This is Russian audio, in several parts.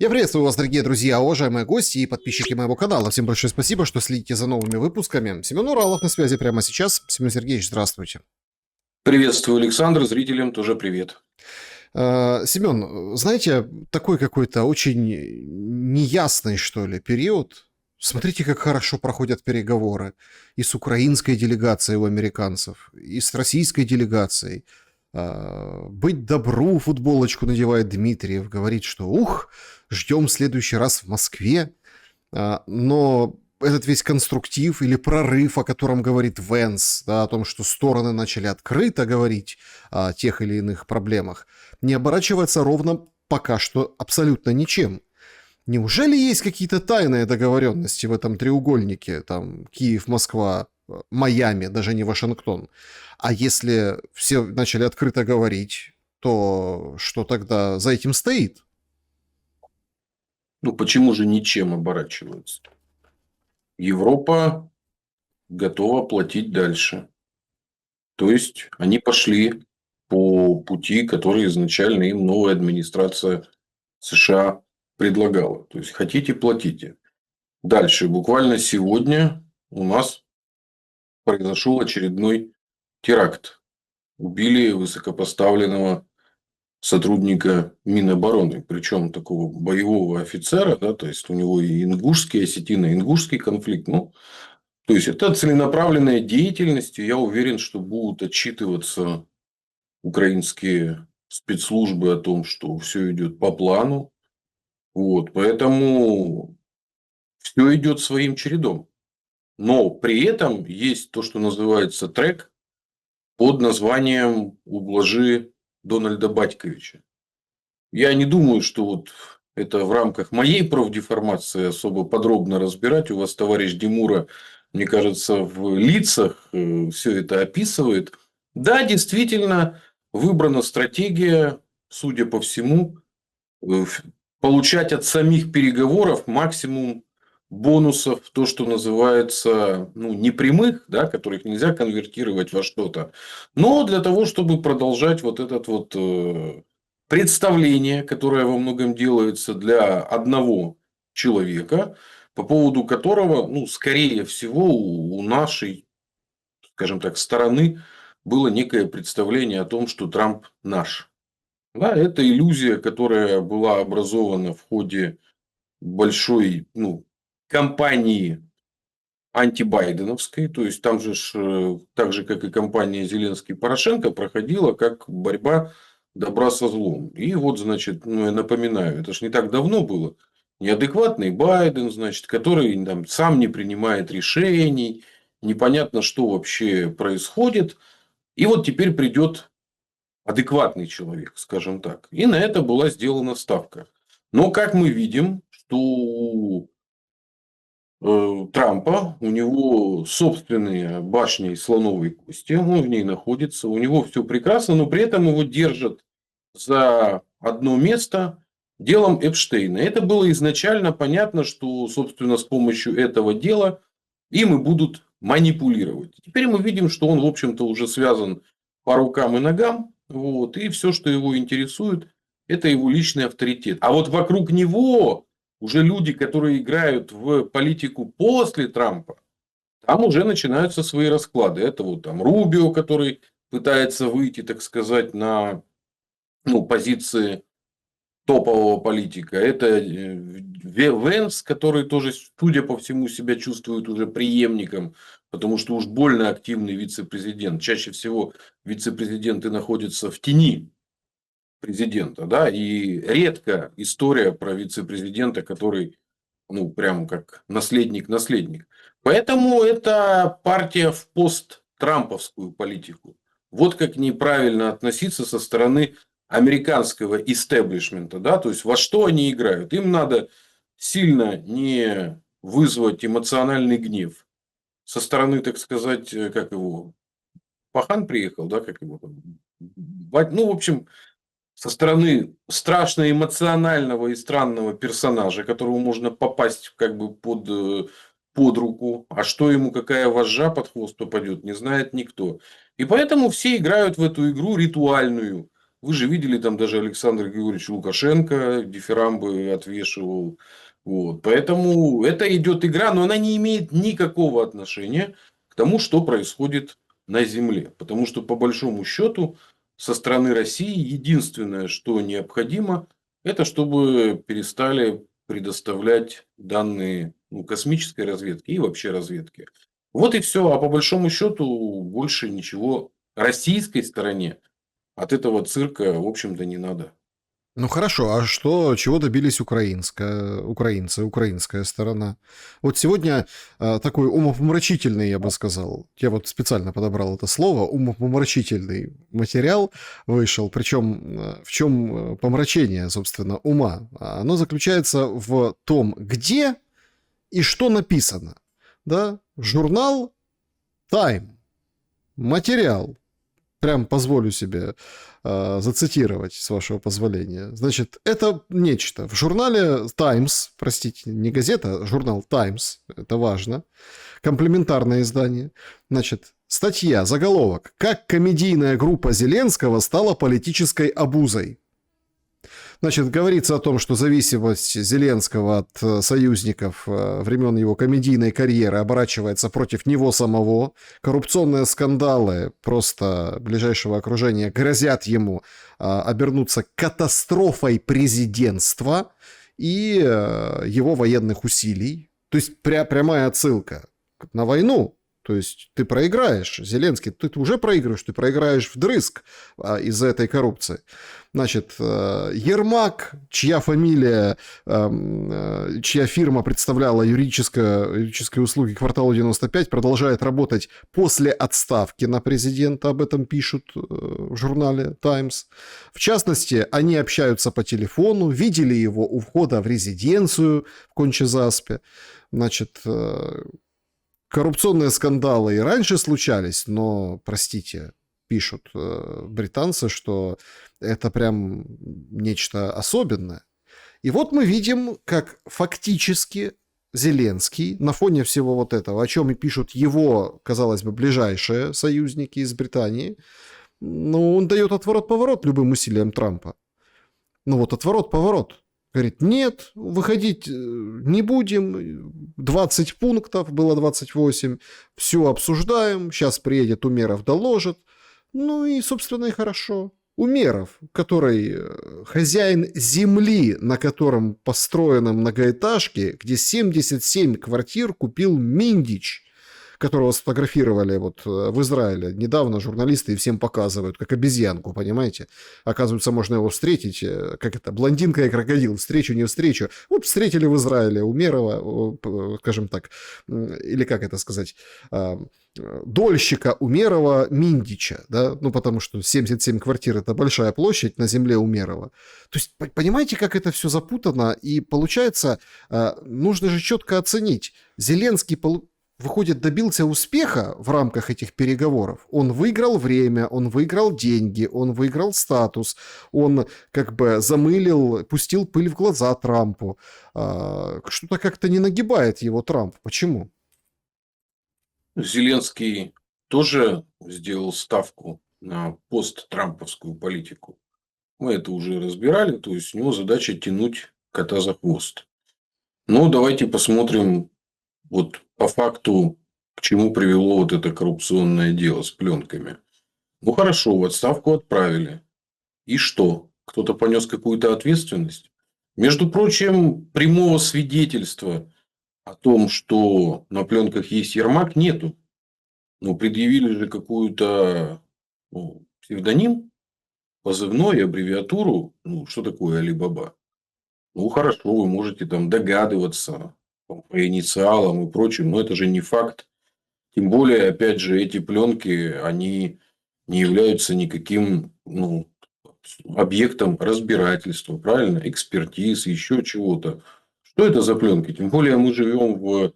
Я приветствую вас, дорогие друзья, уважаемые гости и подписчики моего канала. Всем большое спасибо, что следите за новыми выпусками. Семен Уралов на связи прямо сейчас. Семен Сергеевич, здравствуйте. Приветствую, Александр, зрителям тоже привет. Семен, знаете, такой какой-то очень неясный, что ли, период. Смотрите, как хорошо проходят переговоры и с украинской делегацией у американцев, и с российской делегацией. Быть добру футболочку надевает Дмитриев, говорит, что ждем в следующий раз в Москве. Но этот весь конструктив или прорыв, о котором говорит Венс, да, о том, что стороны начали открыто говорить о тех или иных проблемах, не оборачивается ровно пока что абсолютно ничем. Неужели есть какие-то тайные договоренности в этом треугольнике, там, Киев, Москва, Майами, даже не Вашингтон? А если все начали открыто говорить, то что тогда за этим стоит? Ну, почему же ничем оборачиваются? Европа готова платить дальше. То есть, они пошли по пути, который изначально им новая администрация США предлагала. То есть, хотите – платите. Дальше. Буквально сегодня у нас произошел очередной теракт. Убили высокопоставленного сотрудника Минобороны, причем такого боевого офицера, да, то есть у него и ингушский, осетино-ингушский конфликт. Ну, то есть это целенаправленная деятельность, и я уверен, что будут отчитываться украинские спецслужбы о том, что все идет по плану. Вот, поэтому все идет своим чередом. Но при этом есть то, что называется трек под названием «Ублажи Дональда Батьковича». Я не думаю, что вот это в рамках моей профдеформации особо подробно разбирать. У вас товарищ Димура, мне кажется, в лицах все это описывает. Да, действительно, выбрана стратегия, судя по всему, получать от самих переговоров максимум бонусов, то, что называется, ну, непрямых, да, которых нельзя конвертировать во что-то, но для того, чтобы продолжать вот этот вот представление, которое во многом делается для одного человека, по поводу которого, ну, скорее всего, у нашей, скажем так, стороны было некое представление о том, что Трамп наш. Да, это иллюзия, которая была образована в ходе большой, ну, кампании антибайденовской. То есть, там же, так же, как и кампания Зеленский-Порошенко, проходила как борьба добра со злом. И вот, значит, ну, я напоминаю, это же не так давно было. Неадекватный Байден, значит, который там сам не принимает решений, непонятно, что вообще происходит. И вот теперь придет адекватный человек, скажем так. И на это была сделана ставка. Но, как мы видим, что у Трампа, у него собственные башни из слоновой кости, он в ней находится, у него все прекрасно, но при этом его держат за одно место делом Эпштейна. Это было изначально понятно, что, собственно, с помощью этого дела им и будут манипулировать. Теперь мы видим, что он, в общем-то, уже связан по рукам и ногам, вот, и все, что его интересует, это его личный авторитет. А вот вокруг него уже люди, которые играют в политику после Трампа, там уже начинаются свои расклады. Это вот там Рубио, который пытается выйти, так сказать, на, ну, позиции топового политика. Это Венс, который тоже, судя по всему, себя чувствует уже преемником, потому что уж больно активный вице-президент. Чаще всего вице-президенты находятся в тени президента, да, и редко история про вице-президента, который, ну, прям как наследник. Поэтому это партия в посттрамповскую политику. Вот как неправильно относиться со стороны американского истеблишмента, да, то есть во что они играют. Им надо сильно не вызвать эмоциональный гнев со стороны, так сказать, как его, Пахан приехал, да, как его там, ну, в общем, со стороны страшно эмоционального и странного персонажа, которому можно попасть как бы под руку, а что ему какая вожжа под хвост попадет, не знает никто. И поэтому все играют в эту игру ритуальную. Вы же видели, там даже Александр Григорьевич Лукашенко дифирамбы отвешивал. Вот. Поэтому это идет игра, но она не имеет никакого отношения к тому, что происходит на Земле. Потому что, по большому счету, со стороны России единственное, что необходимо, это чтобы перестали предоставлять данные космической разведки и вообще разведки. Вот и все. А по большому счету больше ничего российской стороне от этого цирка, в общем-то, не надо. Ну хорошо, а что, чего добились украинцы, украинская сторона? Вот сегодня такой умопомрачительный, я бы сказал, я вот специально подобрал это слово, умопомрачительный материал вышел, причем в чем помрачение, собственно, ума? Оно заключается в том, где и что написано. Да? Журнал Time, материал, прям позволю себе зацитировать, с вашего позволения. Значит, это нечто. В журнале Times, простите, не газета, а журнал Times, это важно, комплементарное издание. Значит, статья, заголовок. «Как комедийная группа Зеленского стала политической обузой». Значит, говорится о том, что зависимость Зеленского от союзников времен его комедийной карьеры оборачивается против него самого. Коррупционные скандалы просто ближайшего окружения грозят ему обернуться катастрофой президентства и его военных усилий. То есть прямая отсылка на войну. То есть ты проиграешь, Зеленский, ты уже проигрываешь, ты проиграешь вдрызг из-за этой коррупции. Значит, Ермак, чья фамилия, чья фирма представляла юридические услуги «Кварталу 95», продолжает работать после отставки на президента, об этом пишут в журнале «Таймс». В частности, они общаются по телефону, видели его у входа в резиденцию в Конча-Заспе. Значит, коррупционные скандалы и раньше случались, но, простите, пишут британцы, что это прям нечто особенное. И вот мы видим, как фактически Зеленский на фоне всего вот этого, о чем и пишут его, казалось бы, ближайшие союзники из Британии, ну, он дает отворот-поворот любым усилиям Трампа. Ну вот отворот-поворот. Говорит, нет, выходить не будем, 20 пунктов, было 28, все обсуждаем, сейчас приедет Умеров, доложит. Ну и, собственно, и хорошо. Умеров, который хозяин земли, на котором построены многоэтажки, где 77 квартир купил Миндич, которого сфотографировали вот в Израиле. Недавно журналисты и всем показывают, как обезьянку, понимаете? Оказывается, можно его встретить, как это, блондинка и крокодил, встречу, не встречу. Вот встретили в Израиле Умерова, скажем так, или как это сказать, дольщика Умерова Миндича, да, ну, потому что 77 квартир – это большая площадь на земле Умерова. То есть, понимаете, как это все запутано? И получается, нужно же четко оценить. Зеленский выходит, добился успеха в рамках этих переговоров. Он выиграл время, он выиграл деньги, он выиграл статус, он как бы замылил, пустил пыль в глаза Трампу. Что-то как-то не нагибает его Трамп. Почему? Зеленский тоже сделал ставку на посттрамповскую политику. Мы это уже разбирали, то есть у него задача тянуть кота за хвост. Но давайте посмотрим вот по факту, к чему привело вот это коррупционное дело с пленками. Ну хорошо, в отставку отправили. И что? Кто-то понес какую-то ответственность? Между прочим, прямого свидетельства о том, что на пленках есть Ермак, нету. Ну, предъявили же какую-то псевдоним, позывной, аббревиатуру. Ну, что такое Алибаба? Ну, хорошо, вы можете там догадываться по инициалам и прочим, но это же не факт. Тем более, опять же, эти пленки, они не являются никаким объектом разбирательства, правильно? Экспертиз, еще чего-то. Что это за пленки? Тем более, мы живем в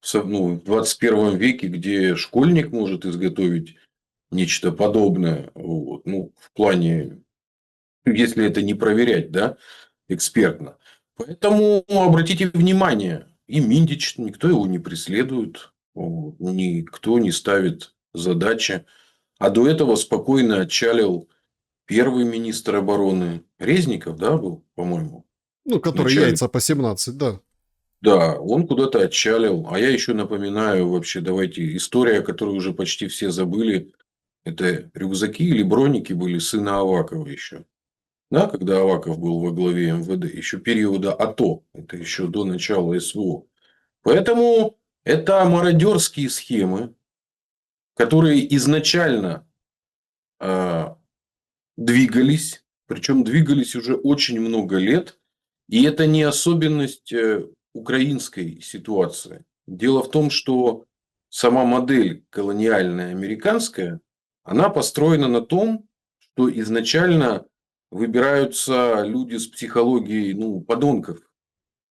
21 веке, где школьник может изготовить нечто подобное. Вот. Ну, в плане, если это не проверять, да, экспертно. Поэтому обратите внимание, и Миндич, никто его не преследует, никто не ставит задачи. А до этого спокойно отчалил первый министр обороны Резников, да, был, по-моему, Ну, который вначале. яйца по 17, да. Да, он куда-то отчалил. А я еще напоминаю, вообще, давайте, история, которую уже почти все забыли, это рюкзаки или броники были сына Авакова еще. Да, когда Аваков был во главе МВД, еще периода АТО, это еще до начала СВО. Поэтому это мародерские схемы, которые изначально а, двигались, причем двигались уже очень много лет, и это не особенность украинской ситуации. Дело в том, что сама модель колониальная американская, она построена на том, что изначально выбираются люди с психологией, ну, подонков,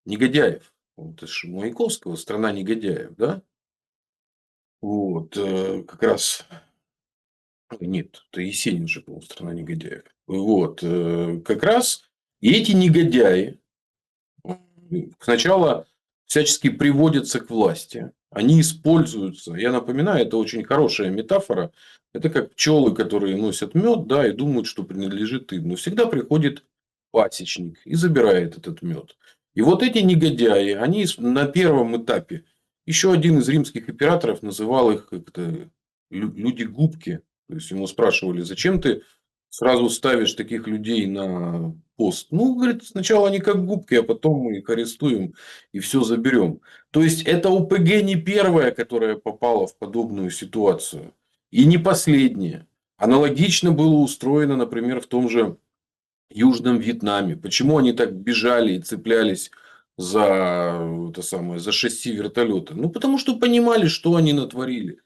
негодяев. Вот это же Маяковского «Страна негодяев», да? Вот, как раз нет, это Есенин же был «Страна негодяев». Вот, как раз и эти негодяи сначала всячески приводятся к власти. Они используются. Я напоминаю, это очень хорошая метафора. Это как пчелы, которые носят мед, да, и думают, что принадлежит им. Но всегда приходит пасечник и забирает этот мед. И вот эти негодяи, они на первом этапе, еще один из римских императоров называл их как-то люди-губки. То есть ему спрашивали, зачем ты сразу ставишь таких людей на пост? Ну, говорит, сначала они как губки, а потом мы их арестуем и все заберем. То есть это ОПГ не первая, которая попала в подобную ситуацию. И не последняя. Аналогично было устроено, например, в том же Южном Вьетнаме. Почему они так бежали и цеплялись за, это самое, за шасси вертолета? Ну, потому что понимали, что они натворили.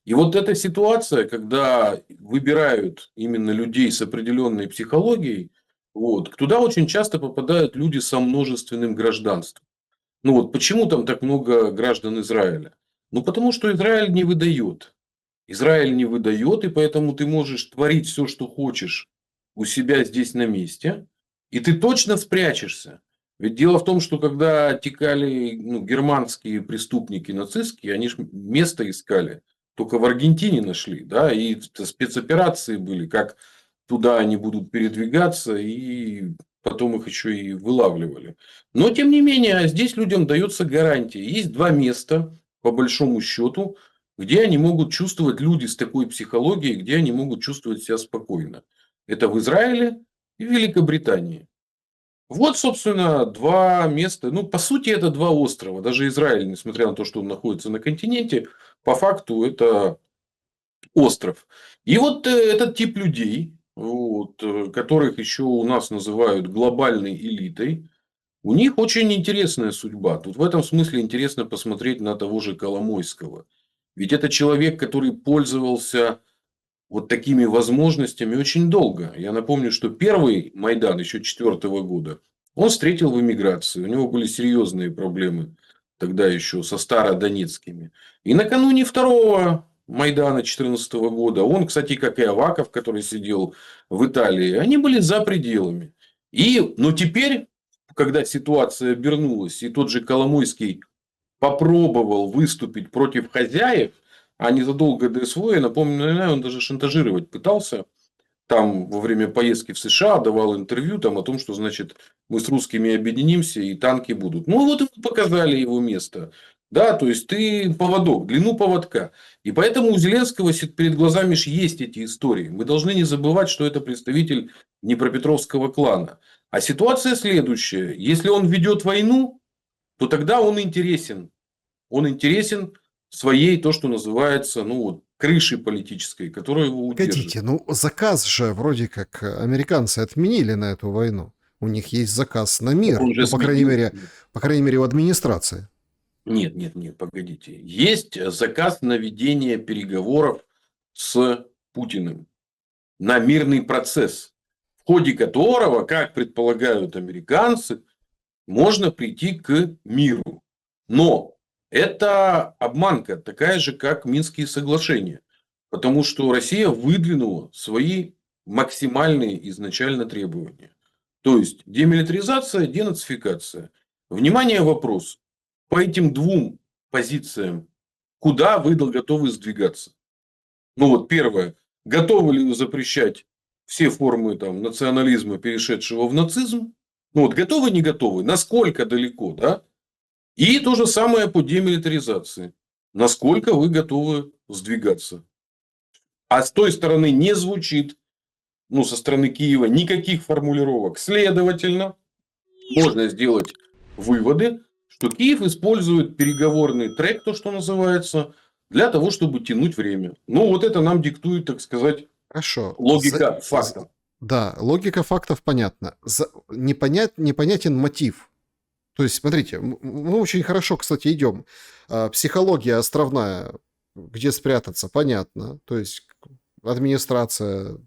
И вот эта ситуация, когда выбирают именно людей с определенной психологией, вот, туда очень часто попадают люди со множественным гражданством. Ну вот почему там так много граждан Израиля? Ну потому что Израиль не выдает. Израиль не выдает, и поэтому ты можешь творить все, что хочешь у себя здесь на месте, и ты точно спрячешься. Ведь дело в том, что когда текали ну, германские преступники нацистские, они же место искали. Только в Аргентине нашли, да, и спецоперации были, как туда они будут передвигаться, и потом их еще и вылавливали. Но, тем не менее, здесь людям дается гарантия. Есть два места, по большому счету, где они могут чувствовать, люди с такой психологией, где они могут чувствовать себя спокойно. Это в Израиле и в Великобритании. Вот, собственно, два места. Ну, по сути, это два острова. Даже Израиль, несмотря на то, что он находится на континенте, по факту это остров. И вот этот тип людей, вот, которых еще у нас называют глобальной элитой, у них очень интересная судьба. Тут в этом смысле интересно посмотреть на того же Коломойского. Ведь это человек, который пользовался вот такими возможностями очень долго. Я напомню, что первый Майдан еще 4-го года он встретил в эмиграции. У него были серьезные проблемы тогда еще со стародонецкими. И накануне второго Майдана 2014 года он, кстати, как и Аваков, который сидел в Италии, они были за пределами. Но теперь, когда ситуация обернулась, и тот же Коломойский попробовал выступить против хозяев, а незадолго до СВО, я напомню, он даже шантажировать пытался. Там во время поездки в США давал интервью там, о том, что значит мы с русскими объединимся и танки будут. Ну вот ему показали его место. Да, то есть ты поводок, длину поводка. И поэтому у Зеленского перед глазами ж есть эти истории. Мы должны не забывать, что это представитель Днепропетровского клана. А ситуация следующая. Если он ведет войну, то тогда он интересен. Он интересен своей, то, что называется, ну, вот, крышей политической, которая его удержит. Погодите, ну заказ же вроде как американцы отменили на эту войну. У них есть заказ на Так мир. он же Ну, сменил. по крайней мере, у администрации. Нет, нет, нет, погодите. Есть заказ на ведение переговоров с Путиным на мирный процесс, в ходе которого, как предполагают американцы, можно прийти к миру. Но это обманка, такая же, как Минские соглашения. Потому что Россия выдвинула свои максимальные изначально требования. То есть демилитаризация, денацификация. Внимание, вопрос. По этим двум позициям, куда вы готовы сдвигаться? Ну вот первое. Готовы ли вы запрещать все формы там, национализма, перешедшего в нацизм. Ну, вот готовы, не готовы, насколько далеко, да? И то же самое по демилитаризации. Насколько вы готовы сдвигаться. А с той стороны не звучит, ну, со стороны Киева, никаких формулировок. Следовательно, можно сделать выводы, что Киев использует переговорный трек, то, что называется, для того, чтобы тянуть время. Ну, вот это нам диктует, так сказать, Хорошо. логика факта. Да, логика фактов понятна. Непонятен мотив. То есть, смотрите, мы очень хорошо, кстати, идем. Психология островная, где спрятаться, понятно. То есть, администрация,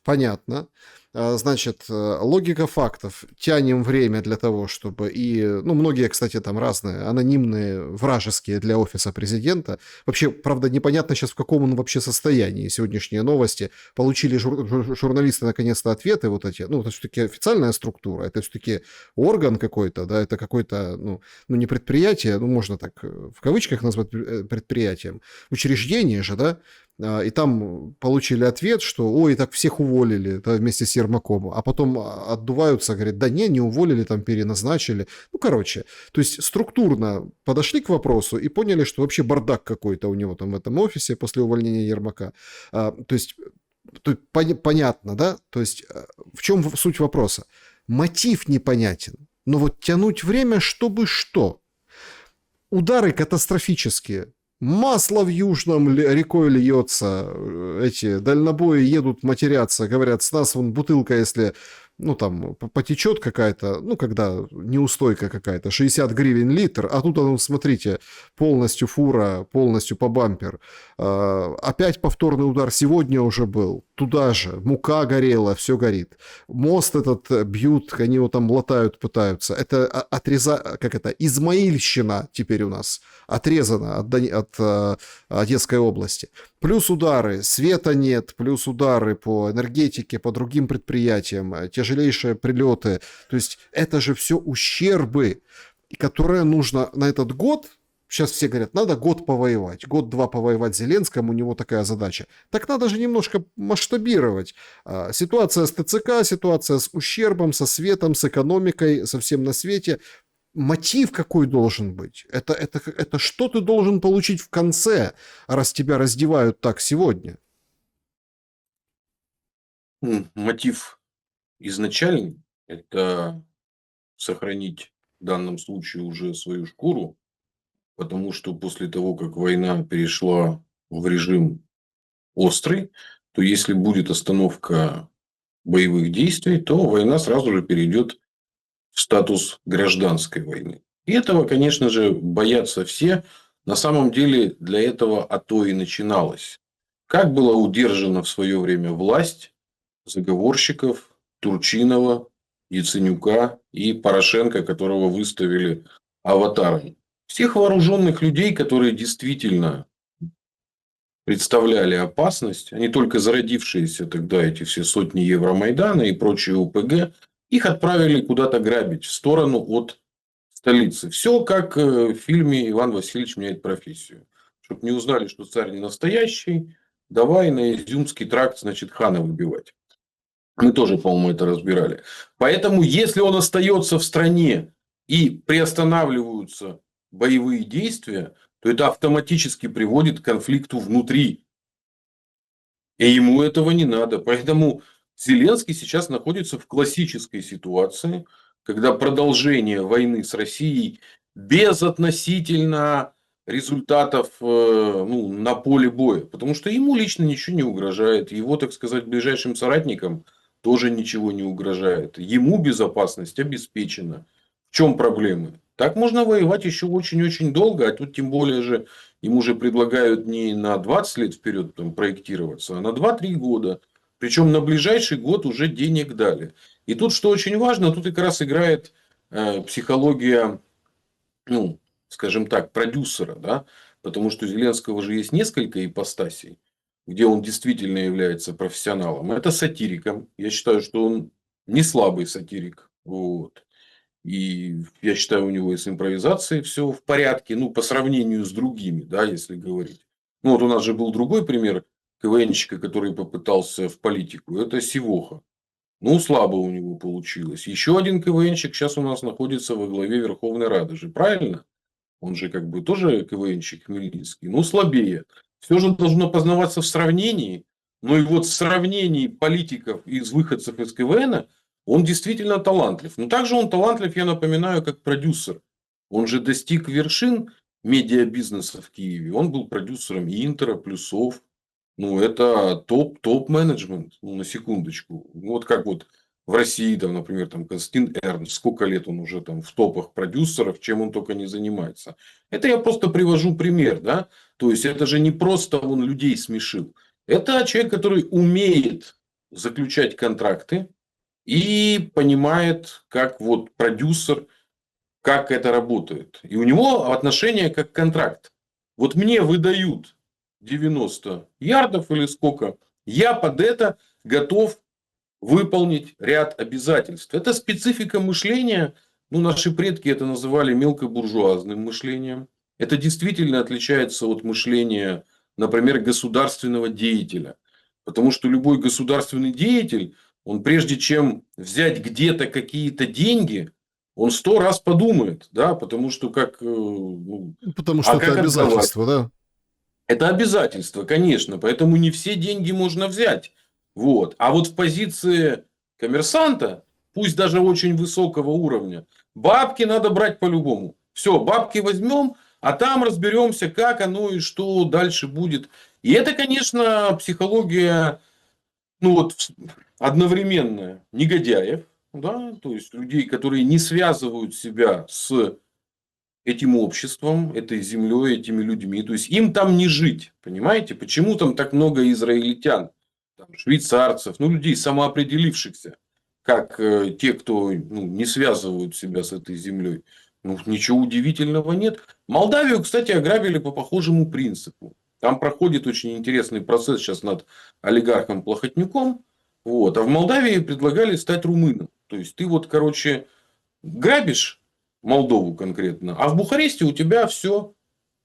понятно. Значит, логика фактов. Тянем время для того, чтобы и... Ну, многие, кстати, там разные, анонимные, вражеские для офиса президента. Вообще, правда, непонятно сейчас, в каком он вообще состоянии. Сегодняшние новости. Получили журналисты, наконец-то, ответы вот эти. Ну, это все-таки официальная структура, это все-таки орган какой-то, да, это какой-то, ну, не предприятие, ну, можно так в кавычках назвать предприятием. Учреждение же, да, и там получили ответ, что ой, так всех уволили, да, вместе с Ермаком, а потом отдуваются, говорят, да не уволили, там переназначили. Ну, короче, то есть структурно подошли к вопросу и поняли, что вообще бардак какой-то у него там в этом офисе после увольнения Ермака. То есть понятно, да? То есть в чем суть вопроса? Мотив непонятен, но вот тянуть время, чтобы что? Удары катастрофические. Масло в Южном рекой льется. Эти дальнобои едут матерятся. Говорят, с нас вон бутылка, если ну, там, потечет какая-то, ну, когда неустойка какая-то, 60 гривен литр, а тут, ну, смотрите, полностью фура, полностью по бампер. Опять повторный удар сегодня уже был. Туда же. Мука горела, все горит. Мост этот бьют, они его там латают, пытаются. Это как это, Измаильщина теперь у нас отрезана от Одесской области. Плюс удары, света нет, плюс удары по энергетике, по другим предприятиям, тяжелейшие прилеты. То есть это же все ущербы, которые нужно на этот год. Сейчас все говорят, надо год повоевать, год-два повоевать Зеленскому, у него такая задача. Так надо же немножко масштабировать. Ситуация с ТЦК, ситуация с ущербом, со светом, с экономикой, со всем на свете. Мотив какой должен быть? Это что ты должен получить в конце, раз тебя раздевают так сегодня? Мотив изначальный – это сохранить в данном случае уже свою шкуру, потому что после того, как война перешла в режим острый, то если будет остановка боевых действий, то война сразу же перейдет в статус гражданской войны. И этого, конечно же, боятся все. На самом деле для этого АТО и начиналось. Как была удержана в свое время власть заговорщиков Турчинова, Яценюка и Порошенко, которого выставили аватаром. Всех вооруженных людей, которые действительно представляли опасность, они только зародившиеся тогда, эти все сотни Евромайдана и прочие ОПГ, их отправили куда-то грабить в сторону от столицы. Все как в фильме «Иван Васильевич меняет профессию». Чтобы не узнали, что царь не настоящий, давай на Изюмский тракт, значит, хана выбивать. Мы тоже, по-моему, это разбирали. Поэтому, если он остается в стране и приостанавливаются боевые действия, то это автоматически приводит к конфликту внутри. И ему этого не надо. Поэтому Зеленский сейчас находится в классической ситуации, когда продолжение войны с Россией без относительно результатов ну, на поле боя. Потому что ему лично ничего не угрожает. Его, так сказать, ближайшим соратникам тоже ничего не угрожает. Ему безопасность обеспечена. В чем проблемы? Так можно воевать еще очень-очень долго, а тут тем более же ему же предлагают не на 20 лет вперед там, проектироваться, а на 2-3 года. Причем на ближайший год уже денег дали. И тут, что очень важно, тут как раз играет психология, ну, скажем так, продюсера, да, потому что у Зеленского же есть несколько ипостасей, где он действительно является профессионалом. Это сатириком. Я считаю, что он не слабый сатирик. Вот. И я считаю, у него и с импровизацией все в порядке, ну, по сравнению с другими, да, если говорить. Ну, вот у нас же был другой пример КВНщика, который попытался в политику, это Сивоха. Ну, слабо у него получилось. Еще один КВНщик сейчас у нас находится во главе Верховной Рады же, правильно? Он же как бы тоже КВНщик Хмельницкий. Ну, слабее. Все же должно познаваться в сравнении. Но и вот в сравнении политиков из выходцев из КВН он действительно талантлив. Но также он талантлив, я напоминаю, как продюсер. Он же достиг вершин медиабизнеса в Киеве. Он был продюсером и Интера, Плюсов. Ну, это топ-менеджмент, ну, на секундочку. Вот как вот в России, там, например, там Константин Эрнст, сколько лет он уже там в топах продюсеров, чем он только не занимается. Это я просто привожу пример, да. То есть, это же не просто он людей смешил. Это человек, который умеет заключать контракты и понимает, как вот продюсер, как это работает. И у него отношение как контракт. Вот мне выдают 90 ярдов или сколько, я под это готов выполнить ряд обязательств. Это специфика мышления. Ну, наши предки это называли мелкобуржуазным мышлением. Это действительно отличается от мышления, например, государственного деятеля. Потому что любой государственный деятель, он прежде чем взять где-то какие-то деньги, он 100 раз подумает, да, потому что как, ну, Потому а что это как отдавать? обязательство, да? Это обязательство, конечно, поэтому не все деньги можно взять. Вот. А вот в позиции коммерсанта, пусть даже очень высокого уровня, бабки надо брать по-любому. Все, бабки возьмем, а там разберемся, как оно и что дальше будет. И это, конечно, психология, ну вот, одновременно негодяев, да, то есть людей, которые не связывают себя с этим обществом, этой землей, этими людьми. То есть им там не жить. Понимаете? Почему там так много израильтян, там, швейцарцев, ну, людей самоопределившихся, как те, кто ну, не связывают себя с этой землей. Ну, ничего удивительного нет. Молдавию, кстати, ограбили по похожему принципу. Там проходит очень интересный процесс сейчас над олигархом Плохотнюком. Вот. А в Молдавии предлагали стать румыном. То есть ты вот, короче, грабишь Молдову конкретно, а в Бухаресте у тебя все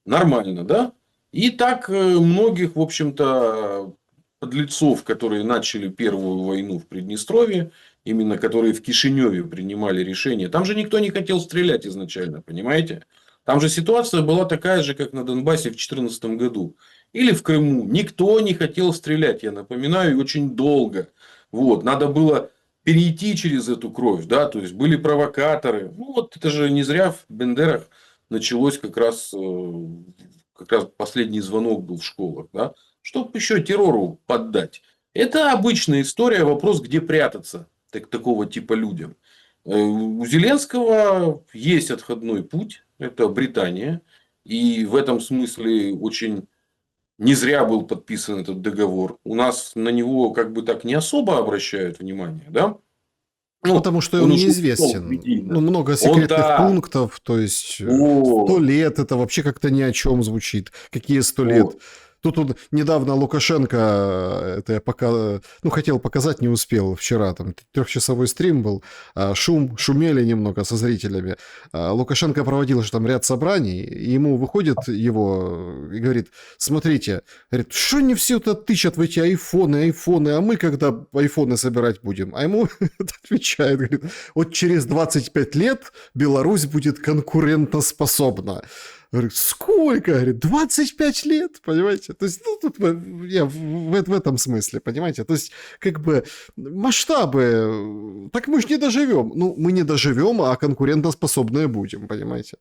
нормально, да? И так многих, в общем-то, подлецов, которые начали первую войну в Приднестровье, именно которые в Кишиневе принимали решение, там же никто не хотел стрелять изначально, понимаете? Там же ситуация была такая же, как на Донбассе в 2014 году. Или в Крыму. Никто не хотел стрелять, я напоминаю, и очень долго. Вот. Надо было перейти через эту кровь, да, то есть были провокаторы. Ну, вот это же не зря в Бендерах началось как раз последний звонок был в школах, да, чтобы еще террору поддать. Это обычная история, вопрос, где прятаться такого типа людям. У Зеленского есть отходной путь, это Британия, и в этом смысле очень не зря был подписан этот договор. У нас на него как бы так не особо обращают внимание, да? Ну, Потому что он он уже ушел неизвестен. Ну, медийно. много Он, секретных да, пунктов, то есть 100 вот, лет это вообще как-то ни о чем звучит. Какие 100 лет? вот. Тут вот недавно Лукашенко, это я пока, ну, хотел показать, не успел вчера, там трехчасовой стрим был, шумели немного со зрителями. Лукашенко проводил же там ряд собраний, и ему выходит его и говорит, смотрите, говорит, что не все это тычат в эти айфоны, а мы когда айфоны собирать будем? А ему отвечает, говорит, вот через 25 лет Беларусь будет конкурентоспособна. Говорит, сколько? Говорит, 25 лет, понимаете? То есть, ну, тут я в этом смысле, понимаете? То есть, как бы, масштабы, так мы же не доживем. Ну, мы не доживем, а конкурентоспособные будем, понимаете?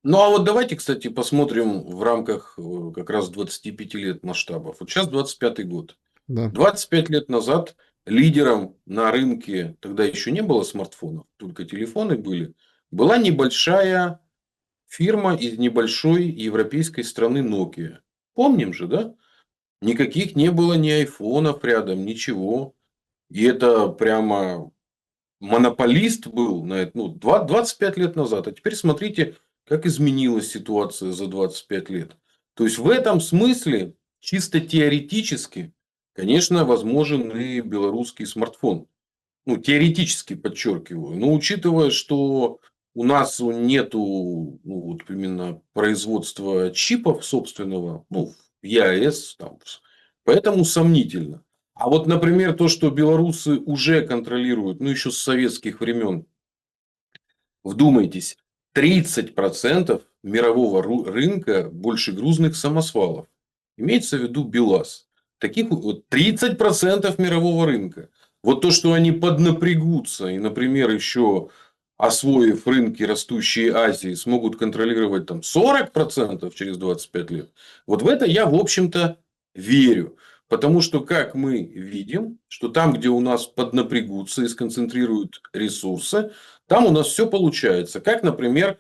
Ну, а вот давайте, кстати, посмотрим в рамках как раз 25 лет масштабов. Вот сейчас 25-й год. Да. 25 лет назад лидером на рынке, тогда еще не было смартфонов, только телефоны были, была небольшая фирма из небольшой европейской страны Nokia. Помним же, да? Никаких не было ни айфонов рядом, ничего. И это прямо монополист был на это, ну, 25 лет назад. А теперь смотрите, как изменилась ситуация за 25 лет. То есть, в этом смысле, чисто теоретически, конечно, возможен и белорусский смартфон. Ну, теоретически подчеркиваю. Но учитывая, что у нас нету ну, вот именно производства чипов собственного, ну, в ЕАЭС, там, Поэтому сомнительно. А вот, например, то, что белорусы уже контролируют, ну, еще с советских времен, вдумайтесь, 30% мирового рынка большегрузных самосвалов. Имеется в виду БелАЗ. Таких вот 30% мирового рынка. Вот то, что они поднапрягутся и, например, еще освоив рынки растущей Азии, смогут контролировать там 40% через 25 лет. Вот в это я, в общем-то, верю. Потому что, как мы видим, что там, где у нас поднапрягутся и сконцентрируют ресурсы, там у нас все получается. Как, например,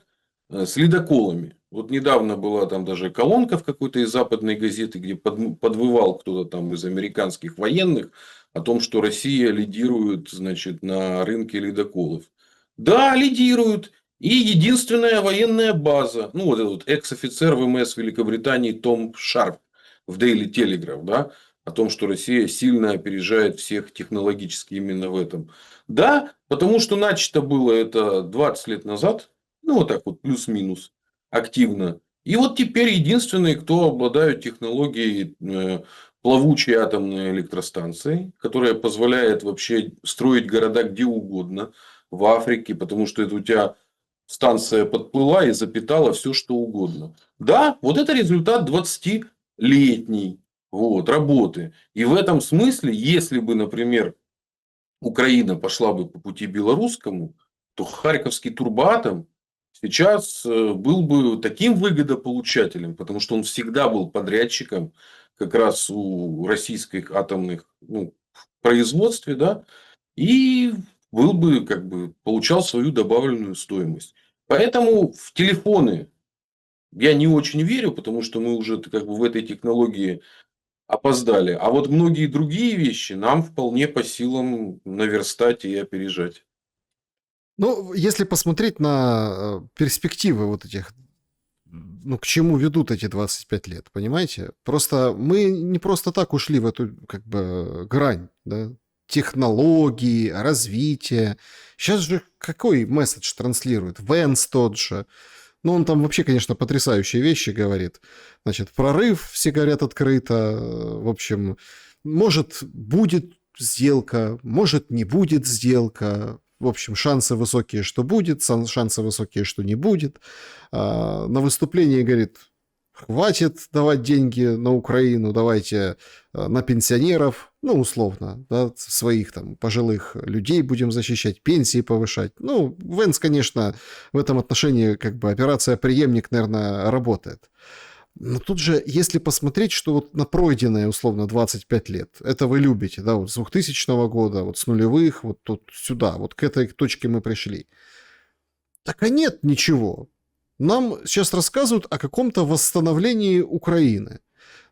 с ледоколами. Вот недавно была там даже колонка в какой-то из западной газеты, где подвывал кто-то там из американских военных о том, что Россия лидирует, значит, на рынке ледоколов. Да, лидирует. И единственная военная база, ну, вот этот вот экс-офицер ВМС Великобритании Том Шарп в Daily Telegraph, да, о том, что Россия сильно опережает всех технологически именно в этом. Да, потому что начато было это 20 лет назад, ну, вот так вот, плюс-минус, активно. И вот теперь единственные, кто обладают технологией плавучей атомной электростанции, которая позволяет вообще строить города где угодно в Африке, потому что это у тебя станция подплыла и запитала все, что угодно. Да, вот это результат 20-летней вот, работы. И в этом смысле, если бы, например, Украина пошла бы по пути белорусскому, то Харьковский турбоатом сейчас был бы таким выгодополучателем, потому что он всегда был подрядчиком как раз у российских атомных, ну, в производстве, да, и был бы, как бы, получал свою добавленную стоимость. Поэтому в телефоны я не очень верю, потому что мы уже как бы в этой технологии опоздали. А вот многие другие вещи нам вполне по силам наверстать и опережать. Ну, если посмотреть на перспективы вот этих, ну, к чему ведут эти 25 лет, понимаете? Просто мы не просто так ушли в эту, как бы, грань, да? Технологии, развитие. Сейчас же какой месседж транслирует? Венс тот же. Ну, он там вообще, конечно, потрясающие вещи говорит. Значит, прорыв, все говорят открыто. В общем, может, будет сделка, может, не будет сделка. В общем, шансы высокие, что будет, шансы высокие, что не будет. На выступлении говорит, хватит давать деньги на Украину, давайте на пенсионеров, ну, условно, да, своих там пожилых людей будем защищать, пенсии повышать. Ну, Венс, конечно, в этом отношении как бы операция «Преемник», наверное, работает. Но тут же, если посмотреть, что вот на пройденные, условно, 25 лет, это вы любите, да, вот с 2000 года, вот с нулевых, вот тут сюда, вот к этой точке мы пришли. Так а нет ничего. Нам сейчас рассказывают о каком-то восстановлении Украины.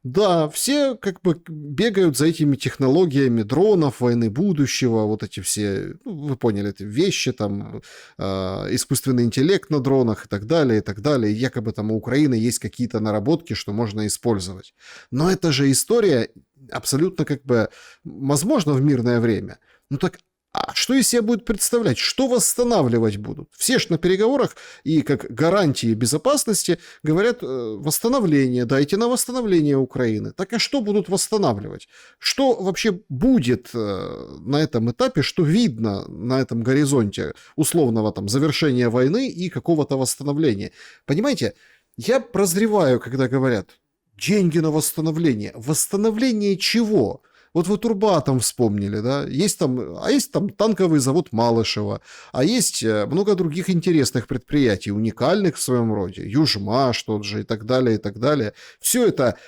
Да, все как бы бегают за этими технологиями дронов, войны будущего, вот эти все, ну, вы поняли, эти вещи, там, искусственный интеллект на дронах и так далее, и так далее. Якобы там у Украины есть какие-то наработки, что можно использовать. Но это же история абсолютно как бы возможно в мирное время. Ну так а что из себя будет представлять? Что восстанавливать будут? Все ж на переговорах и как гарантии безопасности говорят восстановление, дайте на восстановление Украины. Так а что будут восстанавливать? Что вообще будет на этом этапе, что видно на этом горизонте условного там завершения войны и какого-то восстановления? Понимаете, я прозреваю, когда говорят деньги на восстановление. Восстановление чего? Вот вы Турбатом вспомнили, да? Есть там танковый завод Малышева, а есть много других интересных предприятий, уникальных в своем роде. Южмаш тот же и так далее, и так далее. Все это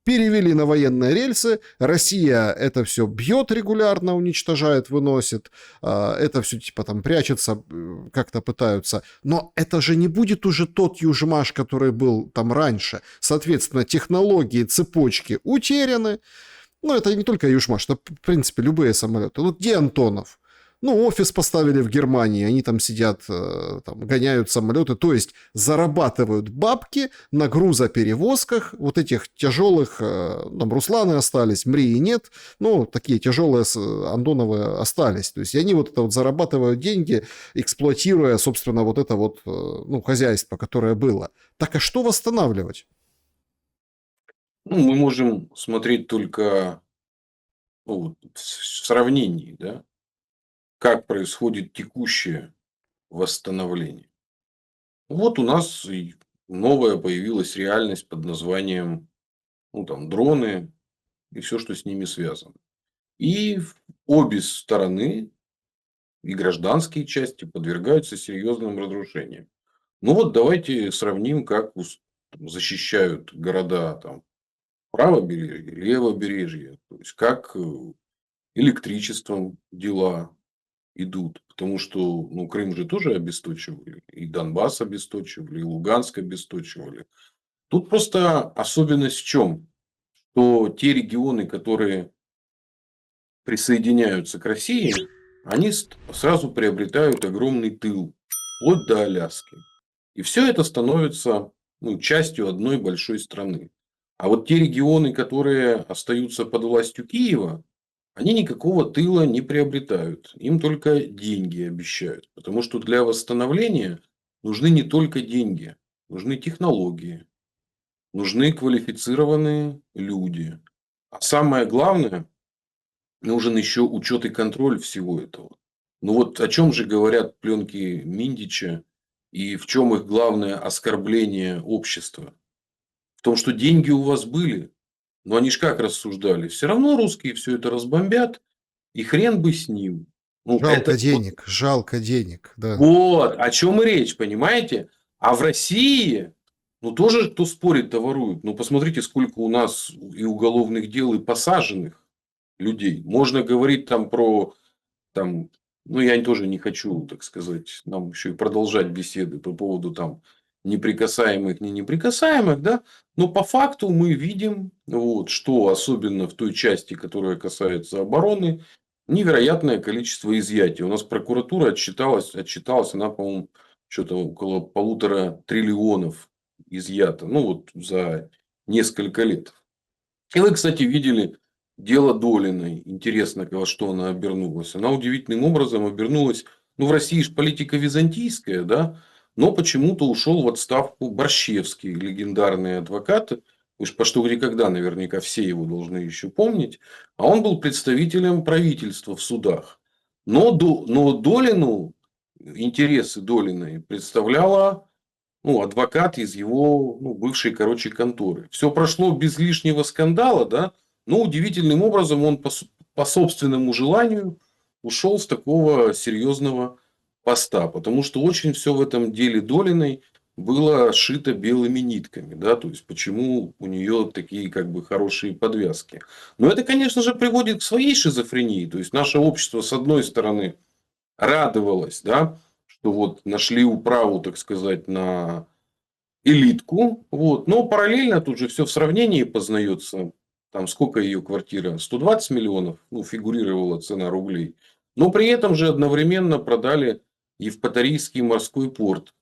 перевели на военные рельсы. Россия это все бьет регулярно, уничтожает, выносит. Это все типа там прячется, как-то пытаются. Но это же не будет уже тот Южмаш, который был там раньше. Соответственно, технологии, цепочки утеряны. Ну, это не только Южмаш, это, в принципе, любые самолеты. Ну, где Антонов? Ну, офис поставили в Германии, они там сидят, там, гоняют самолеты, то есть зарабатывают бабки на грузоперевозках вот этих тяжелых, там, Русланы остались, Мрии нет, ну, такие тяжелые Антоновы остались, то есть они вот это вот зарабатывают деньги, эксплуатируя, собственно, вот это вот, ну, хозяйство, которое было. Так а что восстанавливать? Ну, мы можем смотреть только ну, вот в сравнении, да, как происходит текущее восстановление. Вот у нас и новая появилась реальность под названием ну, там, дроны и все, что с ними связано. И обе стороны, и гражданские части, подвергаются серьезным разрушениям. Ну вот давайте сравним, как защищают города там, правобережья, левобережья. То есть, как электричеством дела идут. Потому что ну, Крым же тоже обесточивали. И Донбасс обесточивали, и Луганск обесточивали. Тут просто особенность в чем? Что те регионы, которые присоединяются к России, они сразу приобретают огромный тыл, вплоть до Аляски. И все это становится ну, частью одной большой страны. А вот те регионы, которые остаются под властью Киева, они никакого тыла не приобретают. Им только деньги обещают. Потому что для восстановления нужны не только деньги, нужны технологии, нужны квалифицированные люди. А самое главное, нужен еще учет и контроль всего этого. Ну вот о чем же говорят пленки Миндича и в чем их главное оскорбление общества? В том, что деньги у вас были, но они ж как рассуждали? Все равно русские все это разбомбят, и хрен бы с ним. Ну, это Жалко денег, да. вот о чем и речь, понимаете? А в России, ну, тоже кто спорит, то ворует. Ну, посмотрите, сколько у нас и уголовных дел, и посаженных людей. Можно говорить там про там, ну, я тоже не хочу, так сказать, нам еще и продолжать беседы по поводу там неприкасаемых, не неприкасаемых, да, но по факту мы видим, вот, что особенно в той части, которая касается обороны, невероятное количество изъятий. У нас прокуратура отчиталась она, по-моему, что-то около 1,5 триллионов изъято, ну, вот за несколько лет. И вы, кстати, видели дело Долиной. Интересно, во что она обернулась. Она удивительным образом обернулась. Ну, в России же политика византийская, да? Но почему-то ушел в отставку Борщевский, легендарный адвокат. Вы же по что где когда наверняка все его должны еще помнить. А он был представителем правительства в судах. Но Долину, интересы Долиной представляла ну, адвокат из его ну, бывшей, короче, конторы. Все прошло без лишнего скандала, да, но удивительным образом он по собственному желанию ушел с такого серьезного поста, потому что очень все в этом деле Долиной было шито белыми нитками, да, то есть почему у нее такие как бы хорошие подвязки. Но это, конечно же, приводит к своей шизофрении, то есть наше общество с одной стороны радовалось, да, что вот нашли управу, так сказать, на элитку. Вот. Но параллельно тут же все в сравнении познается. Там сколько ее квартира? 120 миллионов. Ну, фигурировала цена рублей. Но при этом же одновременно продали Евпаторийский морской порт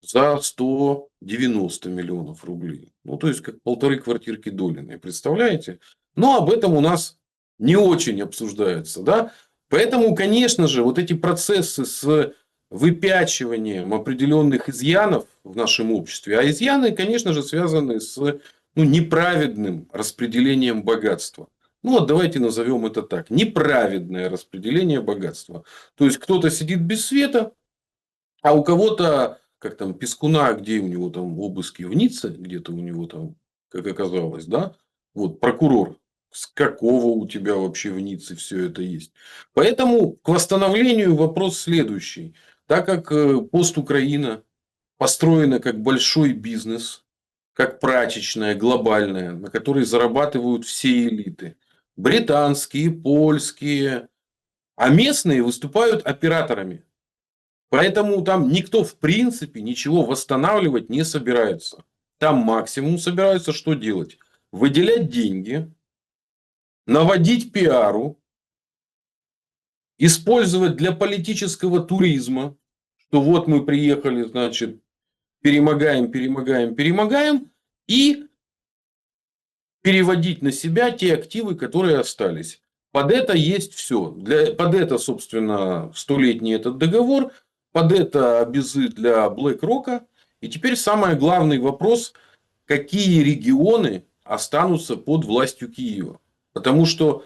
за 190 миллионов рублей. Ну, то есть, как полторы квартирки Долиной. Представляете? Но об этом у нас не очень обсуждается. Да? Поэтому, конечно же, вот эти процессы с выпячиванием определенных изъянов в нашем обществе. А изъяны, конечно же, связаны с ну, неправедным распределением богатства. Ну вот давайте назовем это так. Неправедное распределение богатства. То есть кто-то сидит без света, а у кого-то, как там, Пескуна, где у него там обыски в Ницце, где-то у него там, как оказалось, да, вот прокурор, с какого у тебя вообще в Ницце все это есть. Поэтому к восстановлению вопрос следующий. Так как пост Украина построена как большой бизнес, как прачечная, глобальная, на которой зарабатывают все элиты. Британские, польские, а местные выступают операторами. Поэтому там никто в принципе ничего восстанавливать не собирается. Там максимум собираются что делать? Выделять деньги, наводить пиару, использовать для политического туризма, что вот мы приехали, значит, перемогаем, перемогаем, перемогаем, и переводить на себя те активы, которые остались. Под это есть все. Под это, собственно, столетний этот договор, под это обязы для BlackRock. И теперь самый главный вопрос, какие регионы останутся под властью Киева. Потому что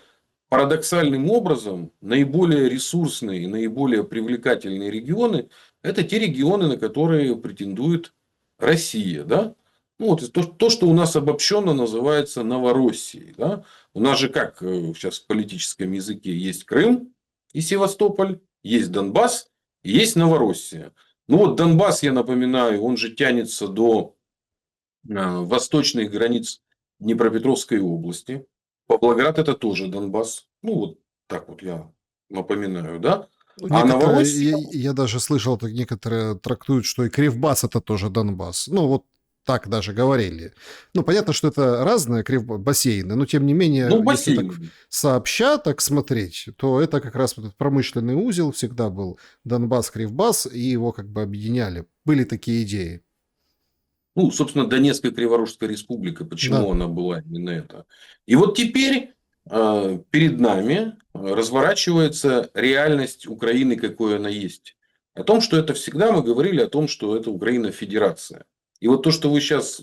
парадоксальным образом наиболее ресурсные и наиболее привлекательные регионы – это те регионы, на которые претендует Россия. Да? Ну, вот то, что у нас обобщенно называется Новороссией. Да? У нас же как сейчас в политическом языке есть Крым и Севастополь, есть Донбасс и есть Новороссия. Ну вот Донбасс, я напоминаю, он же тянется до восточных границ Днепропетровской области. Павлоград – это тоже Донбасс. Ну, вот так вот я напоминаю, да? Ну, А некоторые, Новороссия, я даже слышал, так некоторые трактуют, что и Кривбас это тоже Донбасс. Ну, вот так даже говорили. Ну, понятно, что это разные бассейны, но тем не менее, ну, если так бассейн. сообща так смотреть, то это как раз вот этот промышленный узел всегда был Донбасс, Кривбас, и его как бы объединяли. Были такие идеи. Ну, собственно, Донецкая Криворужская республика. Да. Почему она была именно это? И вот теперь перед нами разворачивается реальность Украины, какой она есть. О том, что это всегда мы говорили о том, что это Украина-федерация. И вот то, что вы сейчас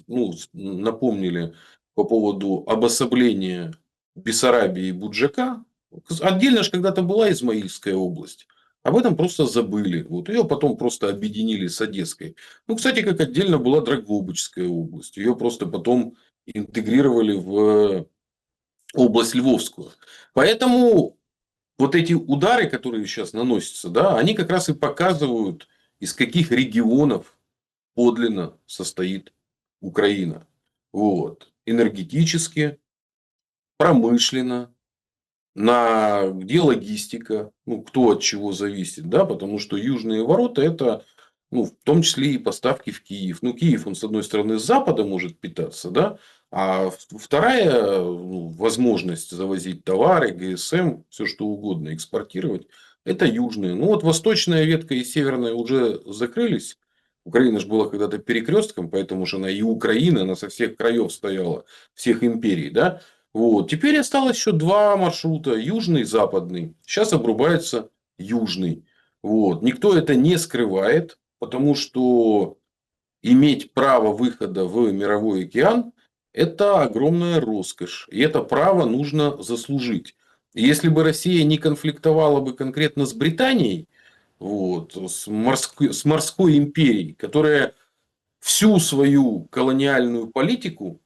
напомнили по поводу обособления Бессарабии и Буджака, отдельно же когда-то была Измаильская область. Об этом просто забыли. Вот ее потом просто объединили с Одесской. Ну, кстати, как отдельно была Драгобычская область. Ее просто потом интегрировали в область Львовскую. Поэтому вот эти удары, которые сейчас наносятся, да, они как раз и показывают, из каких регионов подлинно состоит Украина. Вот. Энергетически, промышленно, где логистика, ну, кто от чего зависит, да, потому что южные ворота – это, ну, в том числе и поставки в Киев. Ну, Киев, он, с одной стороны, с запада может питаться, да, а вторая возможность завозить товары, ГСМ, все что угодно, экспортировать – это южные. Ну, вот восточная ветка и северная уже закрылись. Украина же была когда-то перекрестком, поэтому же она и Украина, она со всех краев стояла, всех империй, да. Вот. Теперь осталось еще два маршрута. Южный и западный. Сейчас обрубается южный. Вот. Никто это не скрывает. Потому что иметь право выхода в мировой океан – это огромная роскошь. И это право нужно заслужить. И если бы Россия не конфликтовала бы конкретно с Британией, вот, с морской империей, которая всю свою колониальную политику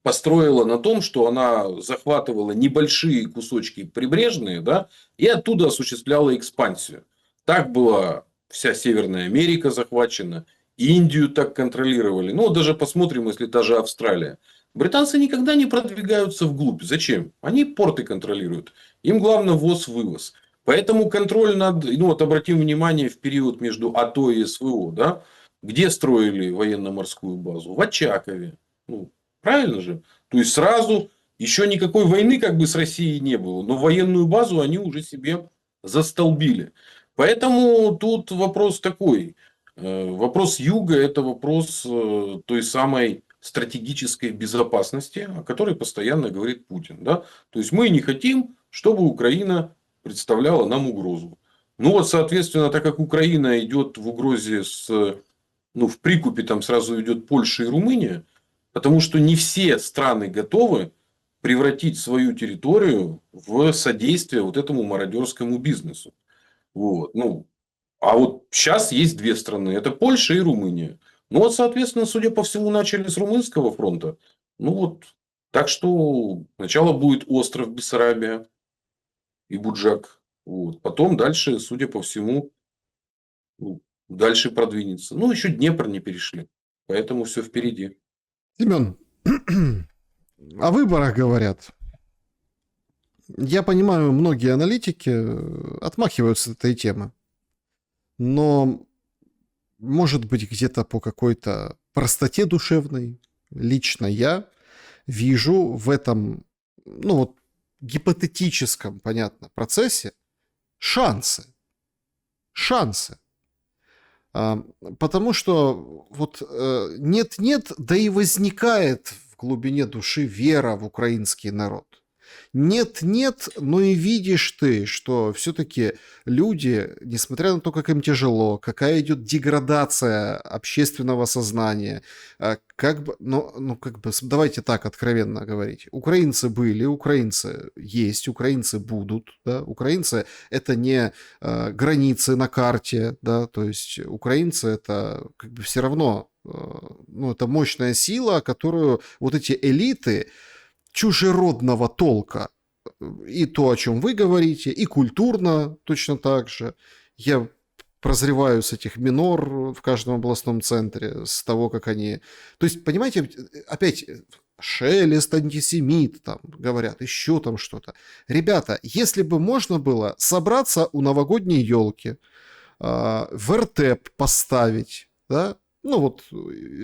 построила на том, что она захватывала небольшие кусочки прибрежные, да, и оттуда осуществляла экспансию. Так была вся Северная Америка захвачена, Индию так контролировали. Ну, даже посмотрим, если та же Австралия. Британцы никогда не продвигаются вглубь. Зачем? Они порты контролируют. Им главное ввоз-вывоз. Поэтому контроль над... Ну, вот обратим внимание в период между АТО и СВО. Да? Где строили военно-морскую базу? В Очакове. Ну, правильно же? То есть сразу еще никакой войны как бы с Россией не было, но военную базу они уже себе застолбили. Поэтому тут вопрос такой. Вопрос юга – это вопрос той самой стратегической безопасности, о которой постоянно говорит Путин. Да? То есть мы не хотим, чтобы Украина представляла нам угрозу. Ну вот, соответственно, так как Украина идет в угрозе в прикупе там сразу идет Польша и Румыния, потому что не все страны готовы превратить свою территорию в содействие вот этому мародерскому бизнесу. Вот. Ну, а вот сейчас есть две страны. Это Польша и Румыния. Ну, вот, соответственно, судя по всему, начали с Румынского фронта. Ну, вот. Так что сначала будет остров Бессарабия и Буджак. Вот. Потом дальше, судя по всему, дальше продвинется. Ну, еще Днепр не перешли. Поэтому все впереди. Семен, о выборах говорят. Я понимаю, многие аналитики отмахиваются от этой темы. Но, может быть, где-то по какой-то простоте душевной, лично я вижу в этом, ну вот, гипотетическом, понятно, процессе шансы. Шансы. Потому что вот нет-нет, да и возникает в глубине души вера в украинский народ. Нет-нет, но и видишь ты, что все-таки люди, несмотря на то, как им тяжело, какая идет деградация общественного сознания, как бы, ну, как бы, давайте так откровенно говорить. Украинцы были, украинцы есть, украинцы будут, да, украинцы это не границы на карте, да, то есть украинцы это как бы все равно, ну, это мощная сила, которую вот эти элиты чужеродного толка, и то, о чем вы говорите, и культурно точно так же. Я прозреваю с этих минор в каждом областном центре, с того, как они... То есть, понимаете, опять шелест, антисемит, там, говорят, еще там что-то. Ребята, если бы можно было собраться у новогодней елки, вертеп поставить, да, ну вот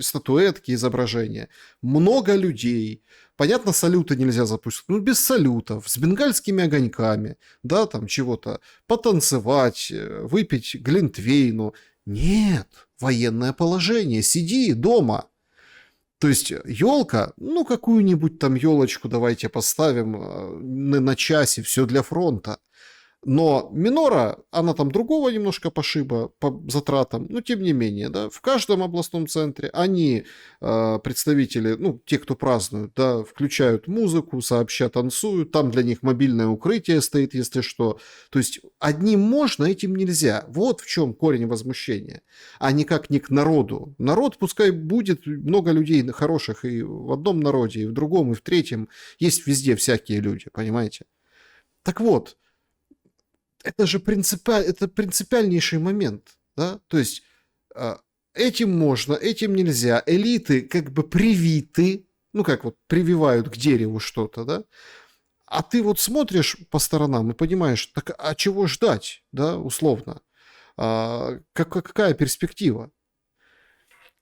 статуэтки, изображения, много людей, понятно, салюты нельзя запустить, ну без салютов, с бенгальскими огоньками, да, там чего-то, потанцевать, выпить глинтвейну. Нет, военное положение, сиди дома. То есть елка, ну какую-нибудь там елочку давайте поставим на часе, все для фронта. Но минора, она там другого немножко пошиба по затратам, но тем не менее, да, в каждом областном центре они, представители, ну, те, кто празднуют, да, включают музыку, сообща танцуют, там для них мобильное укрытие стоит, если что. То есть одним можно, этим нельзя. Вот в чем корень возмущения, а никак не к народу. Народ пускай будет, много людей хороших и в одном народе, и в другом, и в третьем. Есть везде всякие люди, понимаете? Так вот, это же это принципиальнейший момент, да? То есть этим можно, этим нельзя. Элиты как бы привиты, ну как вот прививают к дереву что-то, да? А ты вот смотришь по сторонам и понимаешь, так а чего ждать, да, условно? Какая перспектива?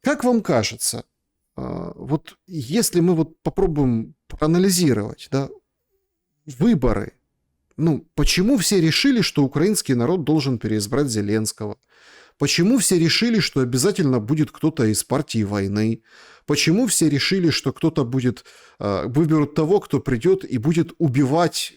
Как вам кажется, вот если мы вот попробуем проанализировать, да, выборы, ну, почему все решили, что украинский народ должен переизбрать Зеленского? Почему все решили, что обязательно будет кто-то из партии войны? Почему все решили, что кто-то будет, выберут того, кто придет и будет убивать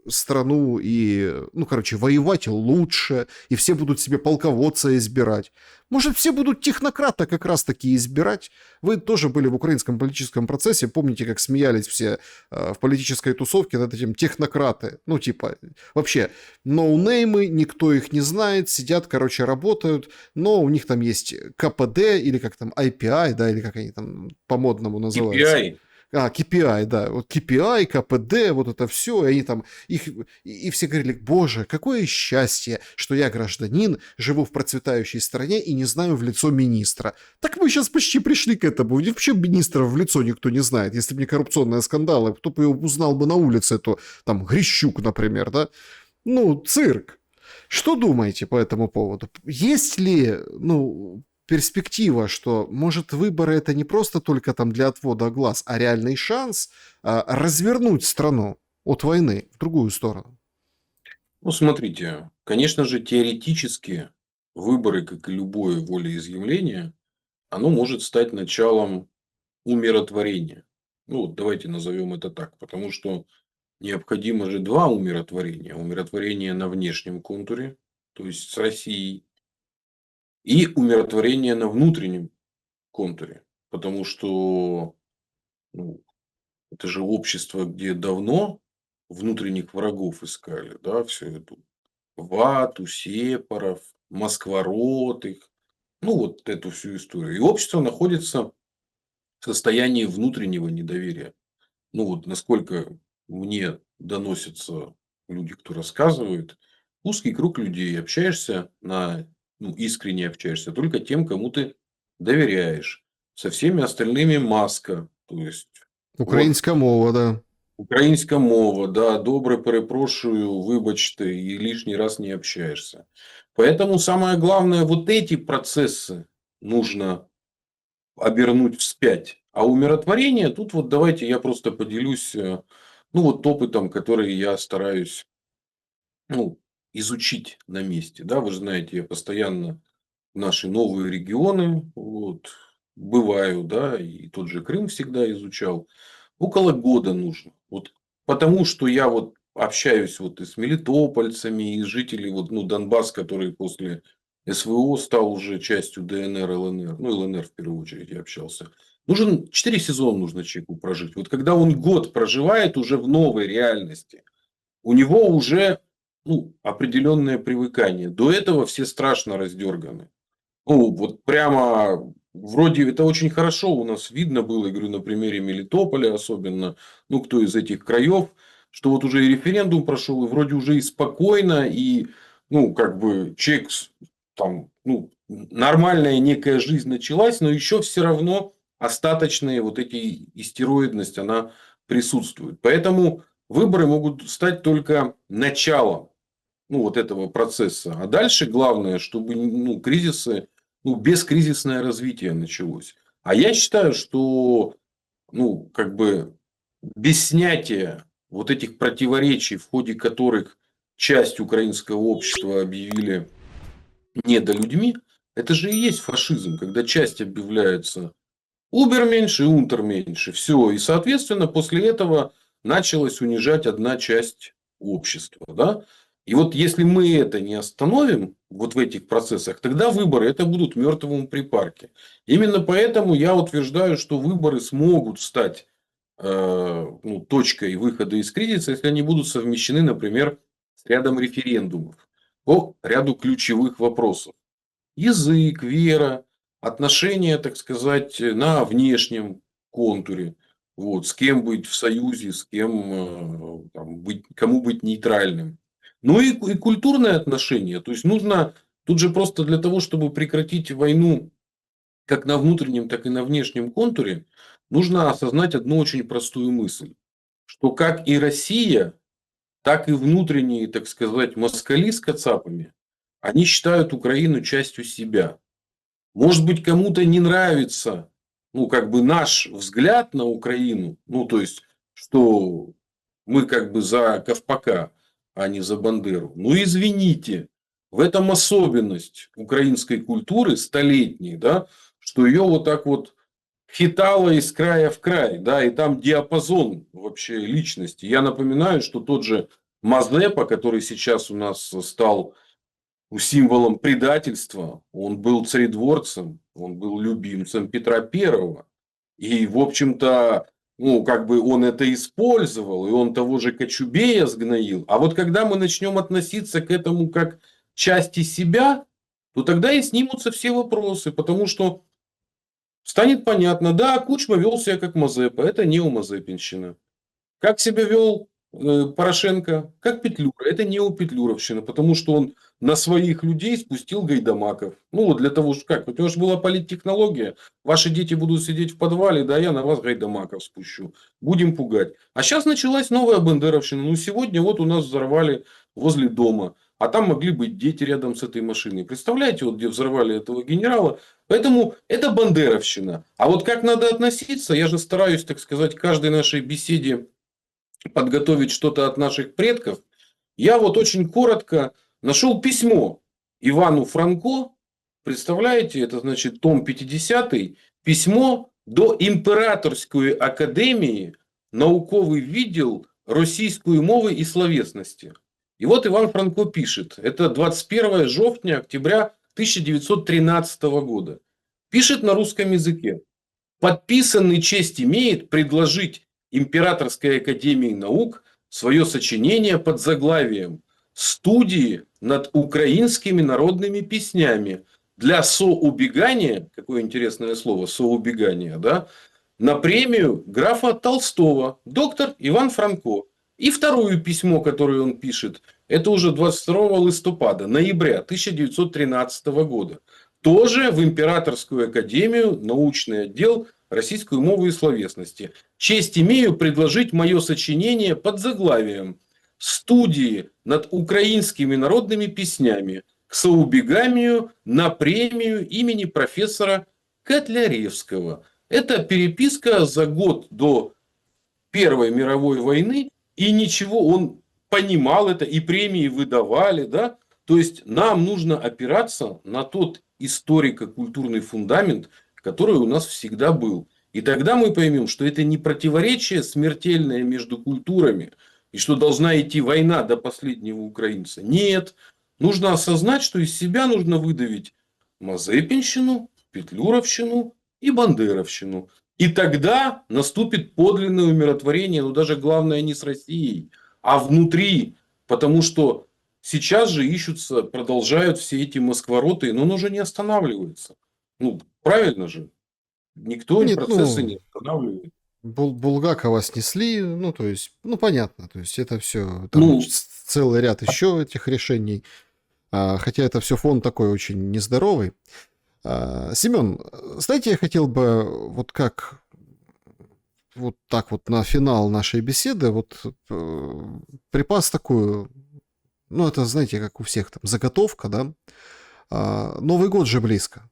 страну и, ну, короче, воевать лучше, и все будут себе полководца избирать? Может, все будут технократа как раз-таки избирать? Вы тоже были в украинском политическом процессе, помните, как смеялись все в политической тусовке над этим технократы? Ну, типа, вообще, ноунеймы, никто их не знает, сидят, короче, работают, но у них там есть КПД или как там IPI, да, или как они там по-модному называются. KPI. KPI, да, вот KPI, КПД, вот это все, и они там, их, и все говорили, боже, какое счастье, что я гражданин, живу в процветающей стране и не знаю в лицо министра. Так мы сейчас почти пришли к этому, вообще министра в лицо никто не знает, если бы не коррупционные скандалы, кто бы его узнал бы на улице, то там Грищук, например, да, ну, цирк. Что думаете по этому поводу? Есть ли, ну, перспектива, что, может, выборы это не просто только там для отвода глаз, а реальный шанс развернуть страну от войны в другую сторону? Ну, смотрите, конечно же, теоретически выборы, как и любое волеизъявление, оно может стать началом умиротворения. Ну, вот давайте назовем это так, потому что необходимо же два умиротворения. Умиротворение на внешнем контуре, то есть с Россией, и умиротворение на внутреннем контуре. Потому что ну, это же общество, где давно внутренних врагов искали, да, всю эту вату, сепаров, москворот их, ну, вот эту всю историю. И общество находится в состоянии внутреннего недоверия. Ну, вот насколько мне доносятся люди, кто рассказывает, узкий круг людей, общаешься ну, искренне общаешься только тем, кому ты доверяешь. Со всеми остальными маска. То есть, вот Украинская мова, да. українська мова, да, добре перепрошую, вибачте, и лишний раз не общаешься. Поэтому самое главное, вот эти процессы нужно обернуть вспять. А умиротворение, тут вот давайте я просто поделюсь, ну, вот опытом, который я стараюсь, ну, изучить на месте. Да, вы же знаете, я постоянно в наши новые регионы вот, бываю, да, и тот же Крым всегда изучал. Около года нужно. Вот потому что я вот общаюсь вот и с мелитопольцами, и с жителями вот, ну, Донбасс, который после СВО стал уже частью ДНР, ЛНР. Ну, ЛНР в первую очередь я общался. Нужен 4 сезона нужно человеку прожить. Вот когда он год проживает уже в новой реальности, у него уже, ну, определенное привыкание. До этого все страшно раздерганы. Ну, вот прямо вроде это очень хорошо у нас видно было, я говорю, на примере Мелитополя особенно, ну, кто из этих краев, что вот уже и референдум прошел, и вроде уже и спокойно, и, ну, как бы человек там, ну, нормальная некая жизнь началась, но еще все равно остаточные вот эти истероидность, она присутствует. Поэтому выборы могут стать только началом, ну, вот этого процесса. А дальше главное, чтобы, ну, кризисы, ну, бескризисное развитие началось. А я считаю, что, ну, как бы без снятия вот этих противоречий, в ходе которых часть украинского общества объявили недолюдьми, это же и есть фашизм, когда часть объявляется убер меньше и унтер меньше. Все. И, соответственно, после этого началась унижать одна часть общества. Да? И вот если мы это не остановим вот в этих процессах, тогда выборы это будут мертвому припарке. Именно поэтому я утверждаю, что выборы смогут стать ну, точкой выхода из кризиса, если они будут совмещены, например, с рядом референдумов по ряду ключевых вопросов. Язык, вера, отношения, так сказать, на внешнем контуре. Вот, с кем быть в союзе, с кем там, быть, кому быть нейтральным. Ну и культурные отношения. То есть нужно тут же просто для того, чтобы прекратить войну как на внутреннем, так и на внешнем контуре, нужно осознать одну очень простую мысль, что как и Россия, так и внутренние, так сказать, москали с кацапами, они считают Украину частью себя. Может быть, кому-то не нравится, ну, как бы наш взгляд на Украину, ну, то есть, что мы как бы за Ковпака, а не за Бандеру. Ну, извините, в этом особенность украинской культуры столетней, да, что ее вот так вот хитало из края в край, да, и там диапазон вообще личности. Я напоминаю, что тот же Мазепа, который сейчас у нас стал символом предательства, он был царедворцем, он был любимцем Петра Первого. И, в общем-то, ну, как бы он это использовал, и он того же Кочубея сгноил. А вот когда мы начнем относиться к этому как части себя, то тогда и снимутся все вопросы, потому что станет понятно, да, Кучма вел себя как Мазепа, это неомазепинщина. Как себя вел Порошенко? Как Петлюра. Это неопетлюровщина, потому что он на своих людей спустил гайдамаков. Ну, вот для того, что как, у него же была политтехнология. Ваши дети будут сидеть в подвале, да, я на вас гайдамаков спущу. Будем пугать. А сейчас началась новая бандеровщина. Ну, сегодня вот у нас взорвали возле дома. А там могли быть дети рядом с этой машиной. Представляете, вот где взорвали этого генерала. Поэтому это бандеровщина. А вот как надо относиться, я же стараюсь, так сказать, каждой нашей беседе подготовить что-то от наших предков, я вот очень коротко нашел письмо Ивану Франко. Представляете, это значит том 50, письмо до Імператорської академії науковий відділ російської мови и словесности. И вот Иван Франко пишет, это 21 жовтня, октября 1913 года. Пишет на русском языке. Подписанный честь имеет предложить Императорской академии наук свое сочинение под заглавием «Студии над украинскими народными песнями для соубегания», какое интересное слово, соубегания, да, на премию графа Толстого, доктор Иван Франко. И второе письмо, которое он пишет, это уже 22 листопада, ноября 1913 года. Тоже в Императорскую академию, научный отдел российскую мову и словесности. Честь имею предложить мое сочинение под заглавием «Студии над украинскими народными песнями к соубеганию на премию имени профессора Котляревского». Это переписка за год до Первой мировой войны, и ничего, он понимал это, и премии выдавали, да. То есть нам нужно опираться на тот историко-культурный фундамент, который у нас всегда был. И тогда мы поймем, что это не противоречие смертельное между культурами, и что должна идти война до последнего украинца. Нет. Нужно осознать, что из себя нужно выдавить мазепинщину, петлюровщину и бандеровщину. И тогда наступит подлинное умиротворение, но даже главное не с Россией, а внутри. Потому что сейчас же ищутся, продолжают все эти москвороты, но он уже не останавливается. Ну, правильно же. Никто Нет, процессы ну, не останавливает. Булгакова снесли, ну, то есть, ну, понятно, то есть это все, там Ну, целый ряд еще этих решений, хотя это все фон такой очень нездоровый. Семен, знаете, я хотел бы вот как вот так вот на финал нашей беседы вот припас такую, ну, это, знаете, как у всех там, заготовка, да? Новый год же близко,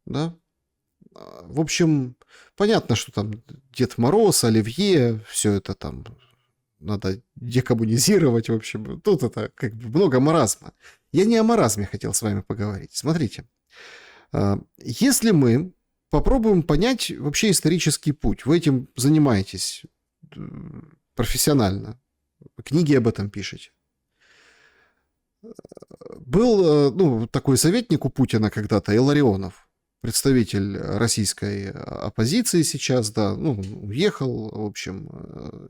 да? В общем, понятно, что там Дед Мороз, Оливье, все это там надо декоммунизировать, в общем. Тут это как бы много маразма. Я не о маразме хотел с вами поговорить. Смотрите, если мы попробуем понять вообще исторический путь, вы этим занимаетесь профессионально, книги об этом пишете. Был, ну, такой советник у Путина когда-то, Илларионов, представитель российской оппозиции сейчас, да, ну, уехал, в общем,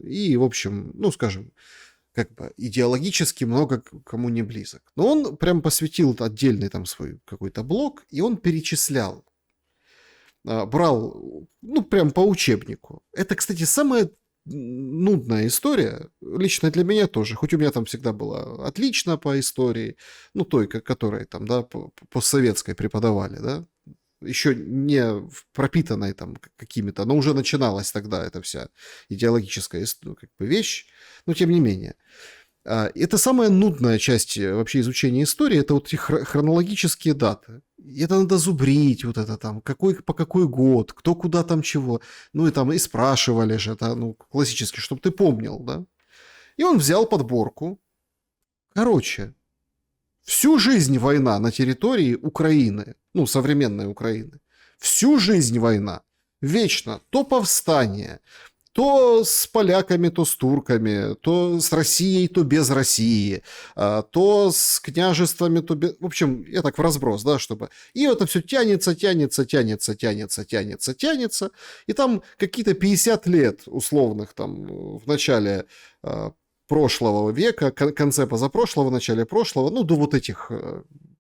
и, в общем, ну, скажем, как бы идеологически много кому не близок. Но он прям посвятил отдельный там свой какой-то блог, и он перечислял, брал, ну, прям по учебнику. Это, кстати, самая нудная история, лично для меня тоже, хоть у меня там всегда было отлично по истории, ну, той, которой там, да, постсоветской преподавали, да, еще не пропитанной там какими-то, но уже начиналась тогда эта вся идеологическая как бы вещь, но тем не менее. Это самая нудная часть вообще изучения истории, это вот эти хронологические даты. И это надо зубрить, вот это там, по какой год, кто куда там чего. Ну и там и спрашивали же, это, ну, классически, чтобы ты помнил, да. И он взял подборку. Короче, всю жизнь война на территории Украины, ну, современной Украины. Всю жизнь война. Вечно. То повстание, то с поляками, то с турками, то с Россией, то без России, то с княжествами, то без... В общем, я так в разброс, да, чтобы... И это все тянется, тянется, тянется, тянется, тянется, тянется. И там какие-то 50 лет условных там в начале прошлого века, конце позапрошлого, начале прошлого, ну, до вот этих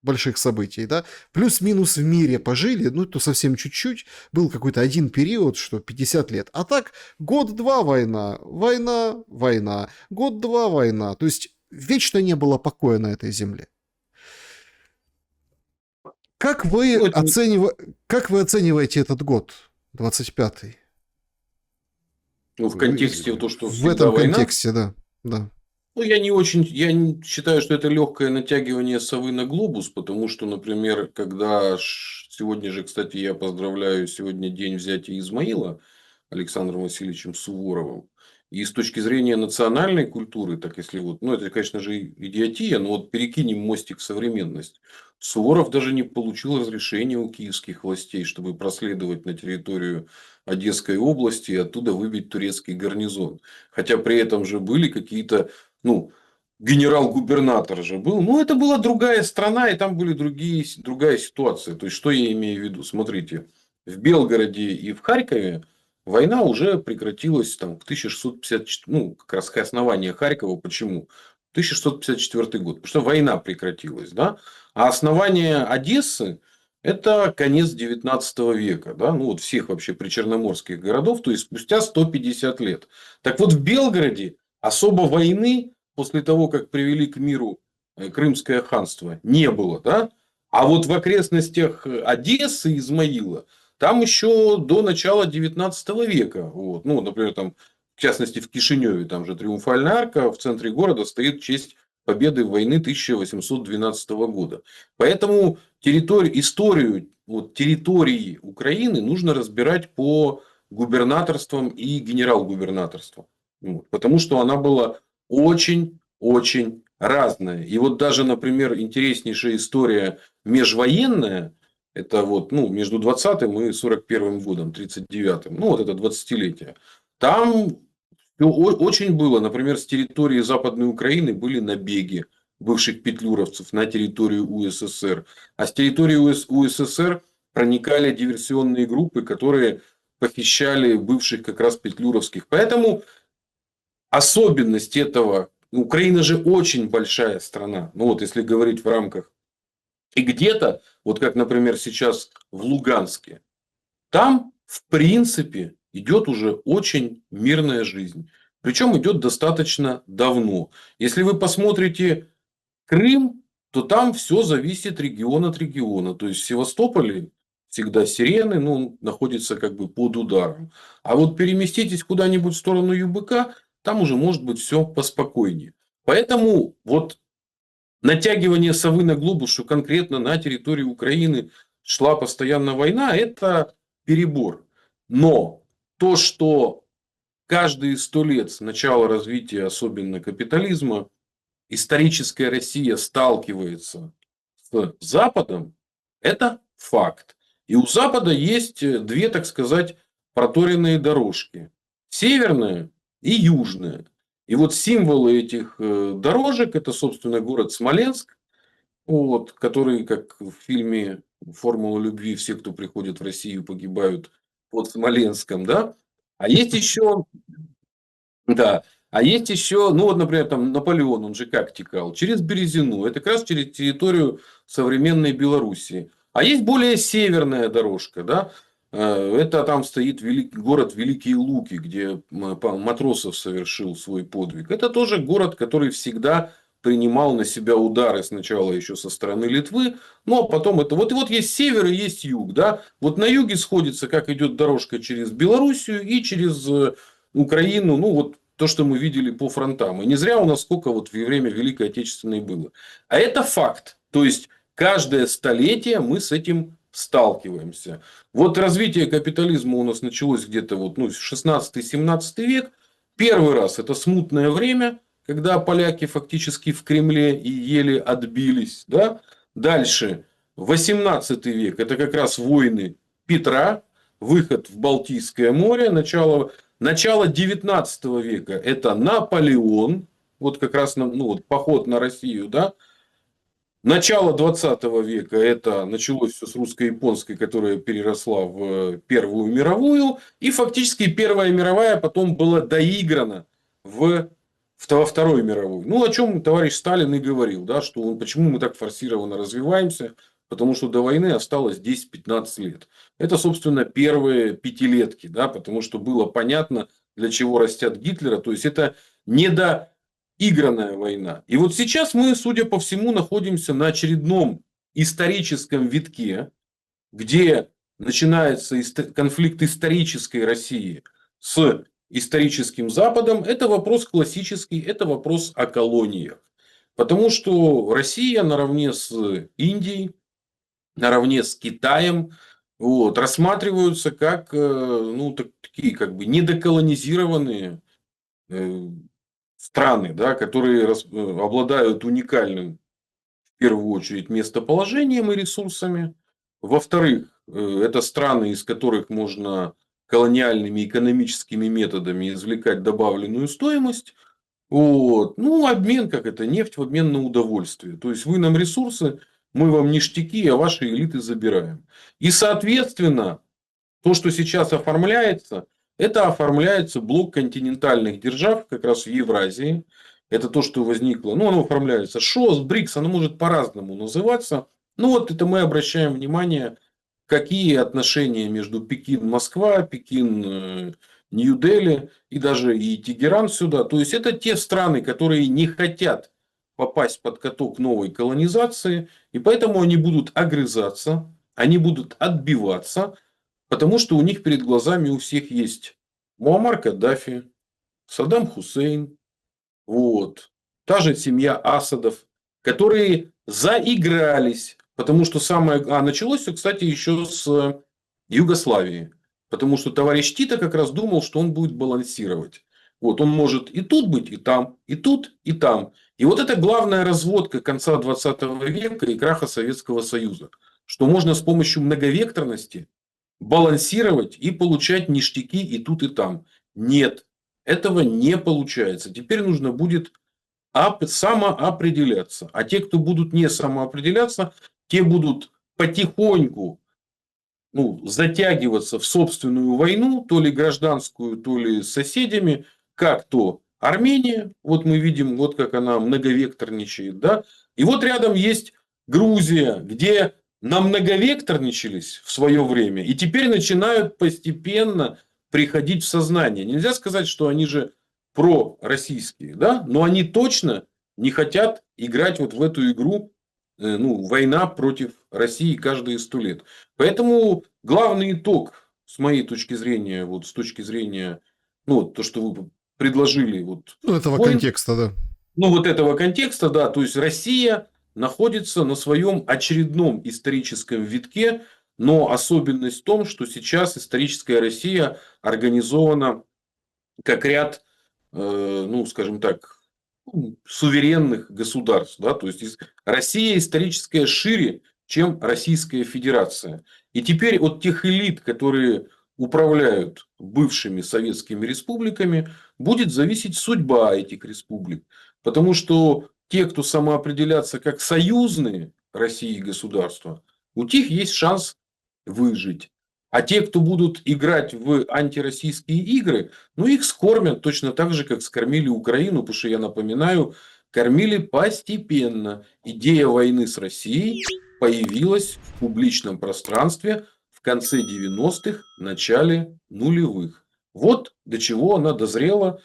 больших событий, да, плюс-минус в мире пожили, ну, то совсем чуть-чуть, был какой-то один период, что 50 лет, а так год-два война, война, война, год-два война, то есть вечно не было покоя на этой земле. Как вы, ну, это как вы оцениваете этот год, 25-й? ну, в контексте то, что В всегда этом война. контексте, да, да. Ну, я не очень, считаю, что это легкое натягивание совы на глобус, потому что, например, когда сегодня же, кстати, я поздравляю, сегодня день взятия Измаила Александром Васильевичем Суворовым. И с точки зрения национальной культуры, так если вот, ну, это, конечно же, идиотия, но вот перекинем мостик в современность. Суворов даже не получил разрешения у киевских властей, чтобы проследовать на территорию Одесской области и оттуда выбить турецкий гарнизон. Хотя при этом же были какие-то, ну, генерал-губернатор же был. Но это была другая страна, и там были другая ситуация. То есть, что я имею в виду? Смотрите, в Белгороде и в Харькове война уже прекратилась там, к 1654, ну, как раз к основанию Харькова. Почему? 1654 год. Потому что война прекратилась. Да? А основание Одессы это конец 19 века. Да? Ну, вот всех вообще причерноморских городов. То есть, спустя 150 лет. Так вот, в Белгороде особо войны после того, как привели к миру Крымское ханство, не было. Да? А вот в окрестностях Одессы, Измаила, там еще до начала 19 века. Вот. Ну, например, там, в частности, в Кишиневе, там же Триумфальная арка в центре города стоит в честь победы в войны 1812 года. Поэтому историю вот, территории Украины нужно разбирать по губернаторствам и генерал-губернаторствам. Вот. Потому что она была очень-очень разная. И вот даже, например, интереснейшая история межвоенная, Это вот, ну, между 20-м и 41-м годом, 39-м. Ну, вот это 20-летие. Там очень было, например, с территории Западной Украины были набеги бывших петлюровцев на территорию УССР. А с территории УССР проникали диверсионные группы, которые похищали бывших как раз петлюровских. Поэтому особенность этого... Украина же очень большая страна. Ну, вот если говорить в рамках. И где-то, вот как, например, сейчас в Луганске, там, в принципе, идет уже очень мирная жизнь. Причем идет достаточно давно. Если вы посмотрите Крым, то там все зависит регион от региона. То есть в Севастополе всегда сирены, ну, находится как бы под ударом. А вот переместитесь куда-нибудь в сторону ЮБК, там уже может быть все поспокойнее. Поэтому вот натягивание совы на глобус, что конкретно на территории Украины шла постоянно война, это перебор. Но то, что каждые 100 лет с начала развития, особенно капитализма, историческая Россия сталкивается с Западом, это факт. И у Запада есть две, так сказать, проторенные дорожки. Северная и южная. И вот символы этих дорожек, это, собственно, город Смоленск, вот, который, как в фильме «Формула любви», все, кто приходит в Россию, погибают под Смоленском, да? А есть еще да. А есть еще, ну вот, например, там Наполеон, он же как текал? Через Березину. Это как раз через территорию современной Белоруссии. А есть более северная дорожка, да? Это там стоит город Великие Луки, где Матросов совершил свой подвиг. Это тоже город, который всегда принимал на себя удары сначала еще со стороны Литвы, ну а потом это вот и вот есть север и есть юг, да? Вот на юге сходится, как идет дорожка через Белоруссию и через Украину, ну вот то, что мы видели по фронтам. И не зря у нас сколько вот во время Великой Отечественной было. А это факт. То есть каждое столетие мы с этим сталкиваемся. Вот развитие капитализма у нас началось где-то вот, ну, 16-17 век. Первый раз это смутное время, когда поляки фактически в Кремле и еле отбились. Да? Дальше 18 век это как раз войны Петра, выход в Балтийское море, начало 19 века это Наполеон, вот как раз ну, вот, поход на Россию, да. Начало 20 века это началось все с русско-японской, которая переросла в Первую мировую. И фактически Первая мировая потом была доиграна во Второй мировой. Ну, о чем товарищ Сталин и говорил, да, что почему мы так форсированно развиваемся, потому что до войны осталось 10-15 лет. Это, собственно, первые пятилетки, да, потому что было понятно, для чего растят Гитлера. То есть это недоигранная война. И вот сейчас мы, судя по всему, находимся на очередном историческом витке, где начинается конфликт исторической России с историческим Западом. Это вопрос классический, это вопрос о колониях. Потому что Россия наравне с Индией, наравне с Китаем вот, рассматриваются как ну, такие как бы недоколонизированные страны, да, которые обладают уникальным в первую очередь местоположением и ресурсами. Во-вторых, это страны, из которых можно колониальными экономическими методами извлекать добавленную стоимость. Вот. Ну, обмен, как это, нефть в обмен на удовольствие. То есть, вы нам ресурсы, мы вам ништяки, а ваши элиты забираем. И, соответственно, то, что сейчас оформляется, это оформляется блок континентальных держав, как раз в Евразии. Это то, что возникло. Ну, оно оформляется ШОС, БРИКС, оно может по-разному называться. Ну, вот это мы обращаем внимание, какие отношения между Пекин-Москва, Пекин-Нью-Дели и даже и Тегеран сюда. То есть, это те страны, которые не хотят попасть под каток новой колонизации. И поэтому они будут огрызаться, они будут отбиваться. Потому что у них перед глазами у всех есть Муаммар Каддафи, Саддам Хусейн, вот, та же семья Асадов, которые заигрались. Потому что самое... А началось все, кстати, еще с Югославии. Потому что товарищ Тита как раз думал, что он будет балансировать. Вот, он может и тут быть, и там, и тут, и там. И вот это главная разводка конца 20 века и краха Советского Союза. что можно с помощью многовекторности балансировать и получать ништяки и тут, и там. Нет, этого не получается. Теперь нужно будет самоопределяться. А те, кто будут не самоопределяться, те будут потихоньку затягиваться в собственную войну, то ли гражданскую, то ли с соседями, как то Армения, вот мы видим, вот как она многовекторничает, да, и вот рядом есть Грузия, где намноговекторничались в свое время, и теперь начинают постепенно приходить в сознание. Нельзя сказать, что они же пророссийские, да, но они точно не хотят играть вот в эту игру, война против России каждые 100 лет. Поэтому главный итог, с моей точки зрения, вот с точки зрения, то, что вы предложили, вот Ну, этого спорим, контекста, да. вот этого контекста, да, то есть Россия находится на своем очередном историческом витке, но особенность в том, что сейчас историческая Россия организована как ряд, скажем так, суверенных государств. Да? То есть Россия историческая шире, чем Российская Федерация. И теперь от тех элит, которые управляют бывшими советскими республиками, будет зависеть судьба этих республик. Потому что те, кто самоопределятся как союзные России государства, у них есть шанс выжить. А те, кто будут играть в антироссийские игры, их скормят точно так же, как скормили Украину, потому что, я напоминаю, кормили постепенно. Идея войны с Россией появилась в публичном пространстве в конце 90-х, начале нулевых. Вот до чего она дозрела.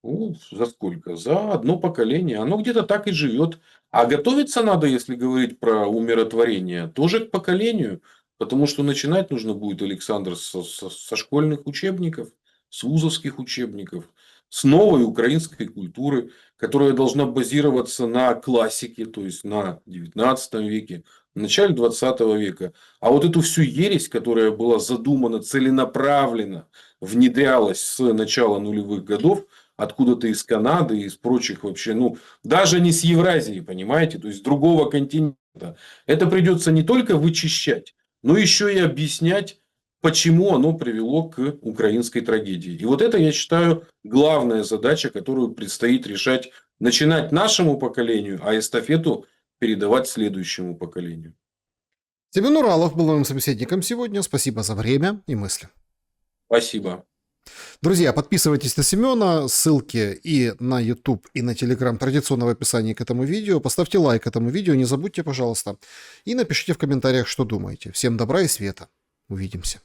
За сколько? За одно поколение. Оно где-то так и живет. А готовиться надо, если говорить про умиротворение, тоже к поколению. Потому что начинать нужно будет, Александр, со школьных учебников, с вузовских учебников, с новой украинской культуры, которая должна базироваться на классике, то есть на 19 веке, в начале 20 века. А вот эту всю ересь, которая была задумана целенаправленно, внедрялась с начала нулевых годов, откуда-то из Канады, из прочих вообще, даже не с Евразии, понимаете, то есть с другого континента. Это придется не только вычищать, но еще и объяснять, почему оно привело к украинской трагедии. И вот это, я считаю, главная задача, которую предстоит решать, начинать нашему поколению, а эстафету передавать следующему поколению. Семен Уралов был моим собеседником сегодня. Спасибо за время и мысли. Спасибо. Друзья, подписывайтесь на Семена, ссылки и на YouTube, и на Telegram традиционно в описании к этому видео. Поставьте лайк этому видео, не забудьте, пожалуйста. И напишите в комментариях, что думаете. Всем добра и света. Увидимся.